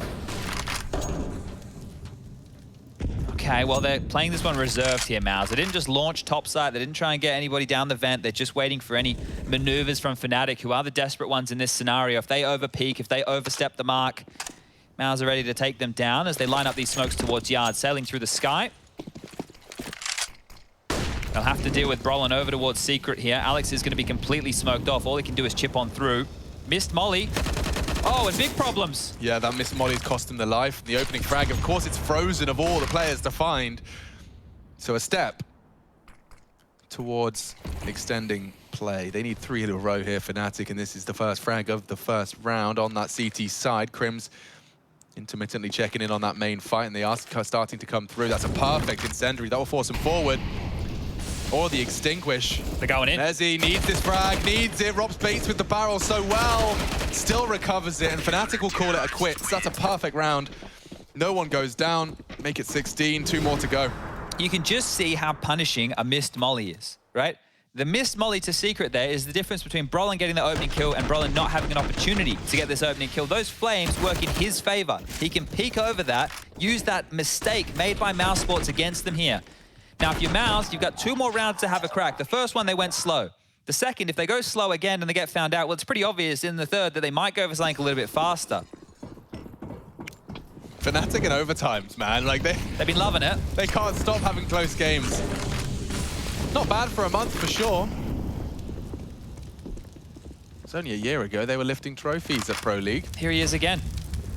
Okay, well, they're playing this one reserved here, Mouse. They didn't just launch topside. They didn't try and get anybody down the vent. They're just waiting for any maneuvers from Fnatic, who are the desperate ones in this scenario. If they overpeak, if they overstep the mark, Mouse are ready to take them down as they line up these smokes towards Yard, sailing through the sky. They'll have to deal with Brolin over towards Secret here. Alex is going to be completely smoked off. All he can do is chip on through. Missed Molly. Oh, and big problems. Yeah, that missed Molly's cost him the life. The opening frag, of course, it's Frozen of all the players to find. So a step towards extending play. They need 3 in a row here, Fnatic, and this is the first frag of the first round on that CT side. Crims intermittently checking in on that main fight, and they are starting to come through. That's a perfect incendiary. That will force them forward. Or the extinguish. They're going in. Nezzy needs this frag, needs it. Robs baits with the barrel so well. Still recovers it, and Fnatic will call it a quits. That's a perfect round. No one goes down. Make it 16, 2 more to go. You can just see how punishing a missed molly is, right? The missed molly to Secret there is the difference between Brolin getting the opening kill and Brolin not having an opportunity to get this opening kill. Those flames work in his favor. He can peek over that, use that mistake made by mousesports against them here. Now, if you're Mouse, you've got 2 more rounds to have a crack. The first one, they went slow. The second, if they go slow again and they get found out, well, it's pretty obvious in the third that they might go for something a little bit faster. Fnatic in overtimes, man. Like they've been loving it. They can't stop having close games. Not bad for a month, for sure. It's only a year ago they were lifting trophies at Pro League. Here he is again.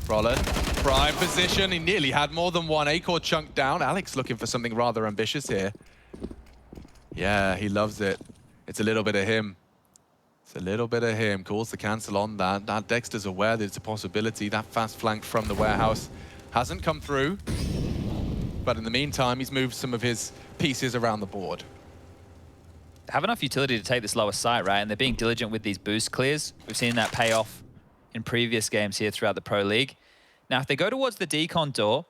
Brolin, prime position. He nearly had more than one. Acor chunked down. Alex looking for something rather ambitious here. Yeah, he loves it. It's a little bit of him. It's a little bit of him. Calls the cancel on that. Now Dexter's aware that it's a possibility. That fast flank from the warehouse hasn't come through. But in the meantime, he's moved some of his pieces around the board. Have enough utility to take this lower site, right? And they're being diligent with these boost clears. We've seen that pay off in previous games here throughout the Pro League. Now, if they go towards the decon door,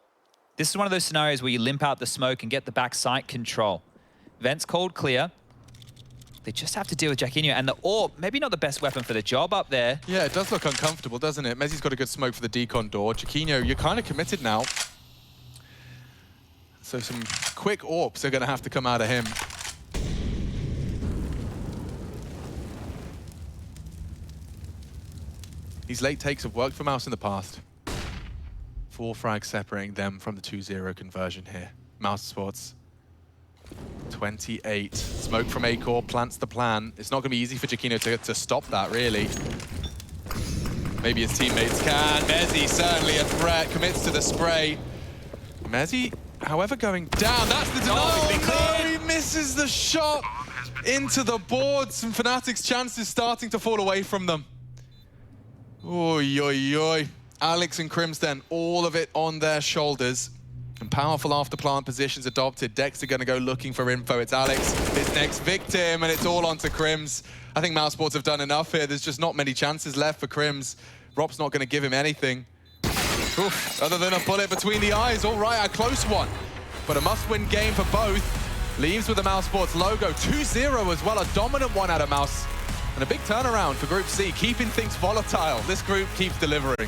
This is one of those scenarios where you limp out the smoke and get the back site control. Vent's called clear. They just have to deal with Jacquinho, and the AWP, maybe not the best weapon for the job up there. Yeah, it does look uncomfortable, doesn't it? Mezzi's got a good smoke for the decon door. Jacquinho, you're kind of committed now. So some quick AWPs are going to have to come out of him. These late takes have worked for Mouse in the past. 4 frags separating them from the 2-0 conversion here. mousesports. 28. Smoke from A-Core plants the plan. It's not going to be easy for Jacquinho to stop that, really. Maybe his teammates can. Mezzi, certainly a threat, commits to the spray. Mezzi, however, going down. That's the denial. Oh, no, he misses the shot into the boards, and Fnatic's chances starting to fall away from them. Oy, oy, oy. Alex and Crimson, all of it on their shoulders. And powerful after-plant positions adopted. Dex are going to go looking for info. It's Alex, his next victim, and it's all onto Crims. I think mousesports have done enough here. There's just not many chances left for Crims. Rob's not going to give him anything. Oof, other than a bullet between the eyes. All right, a close one. But a must-win game for both. Leaves with the mousesports logo. 2-0 as well, a dominant one out of Mouse. And a big turnaround for Group C, keeping things volatile. This group keeps delivering.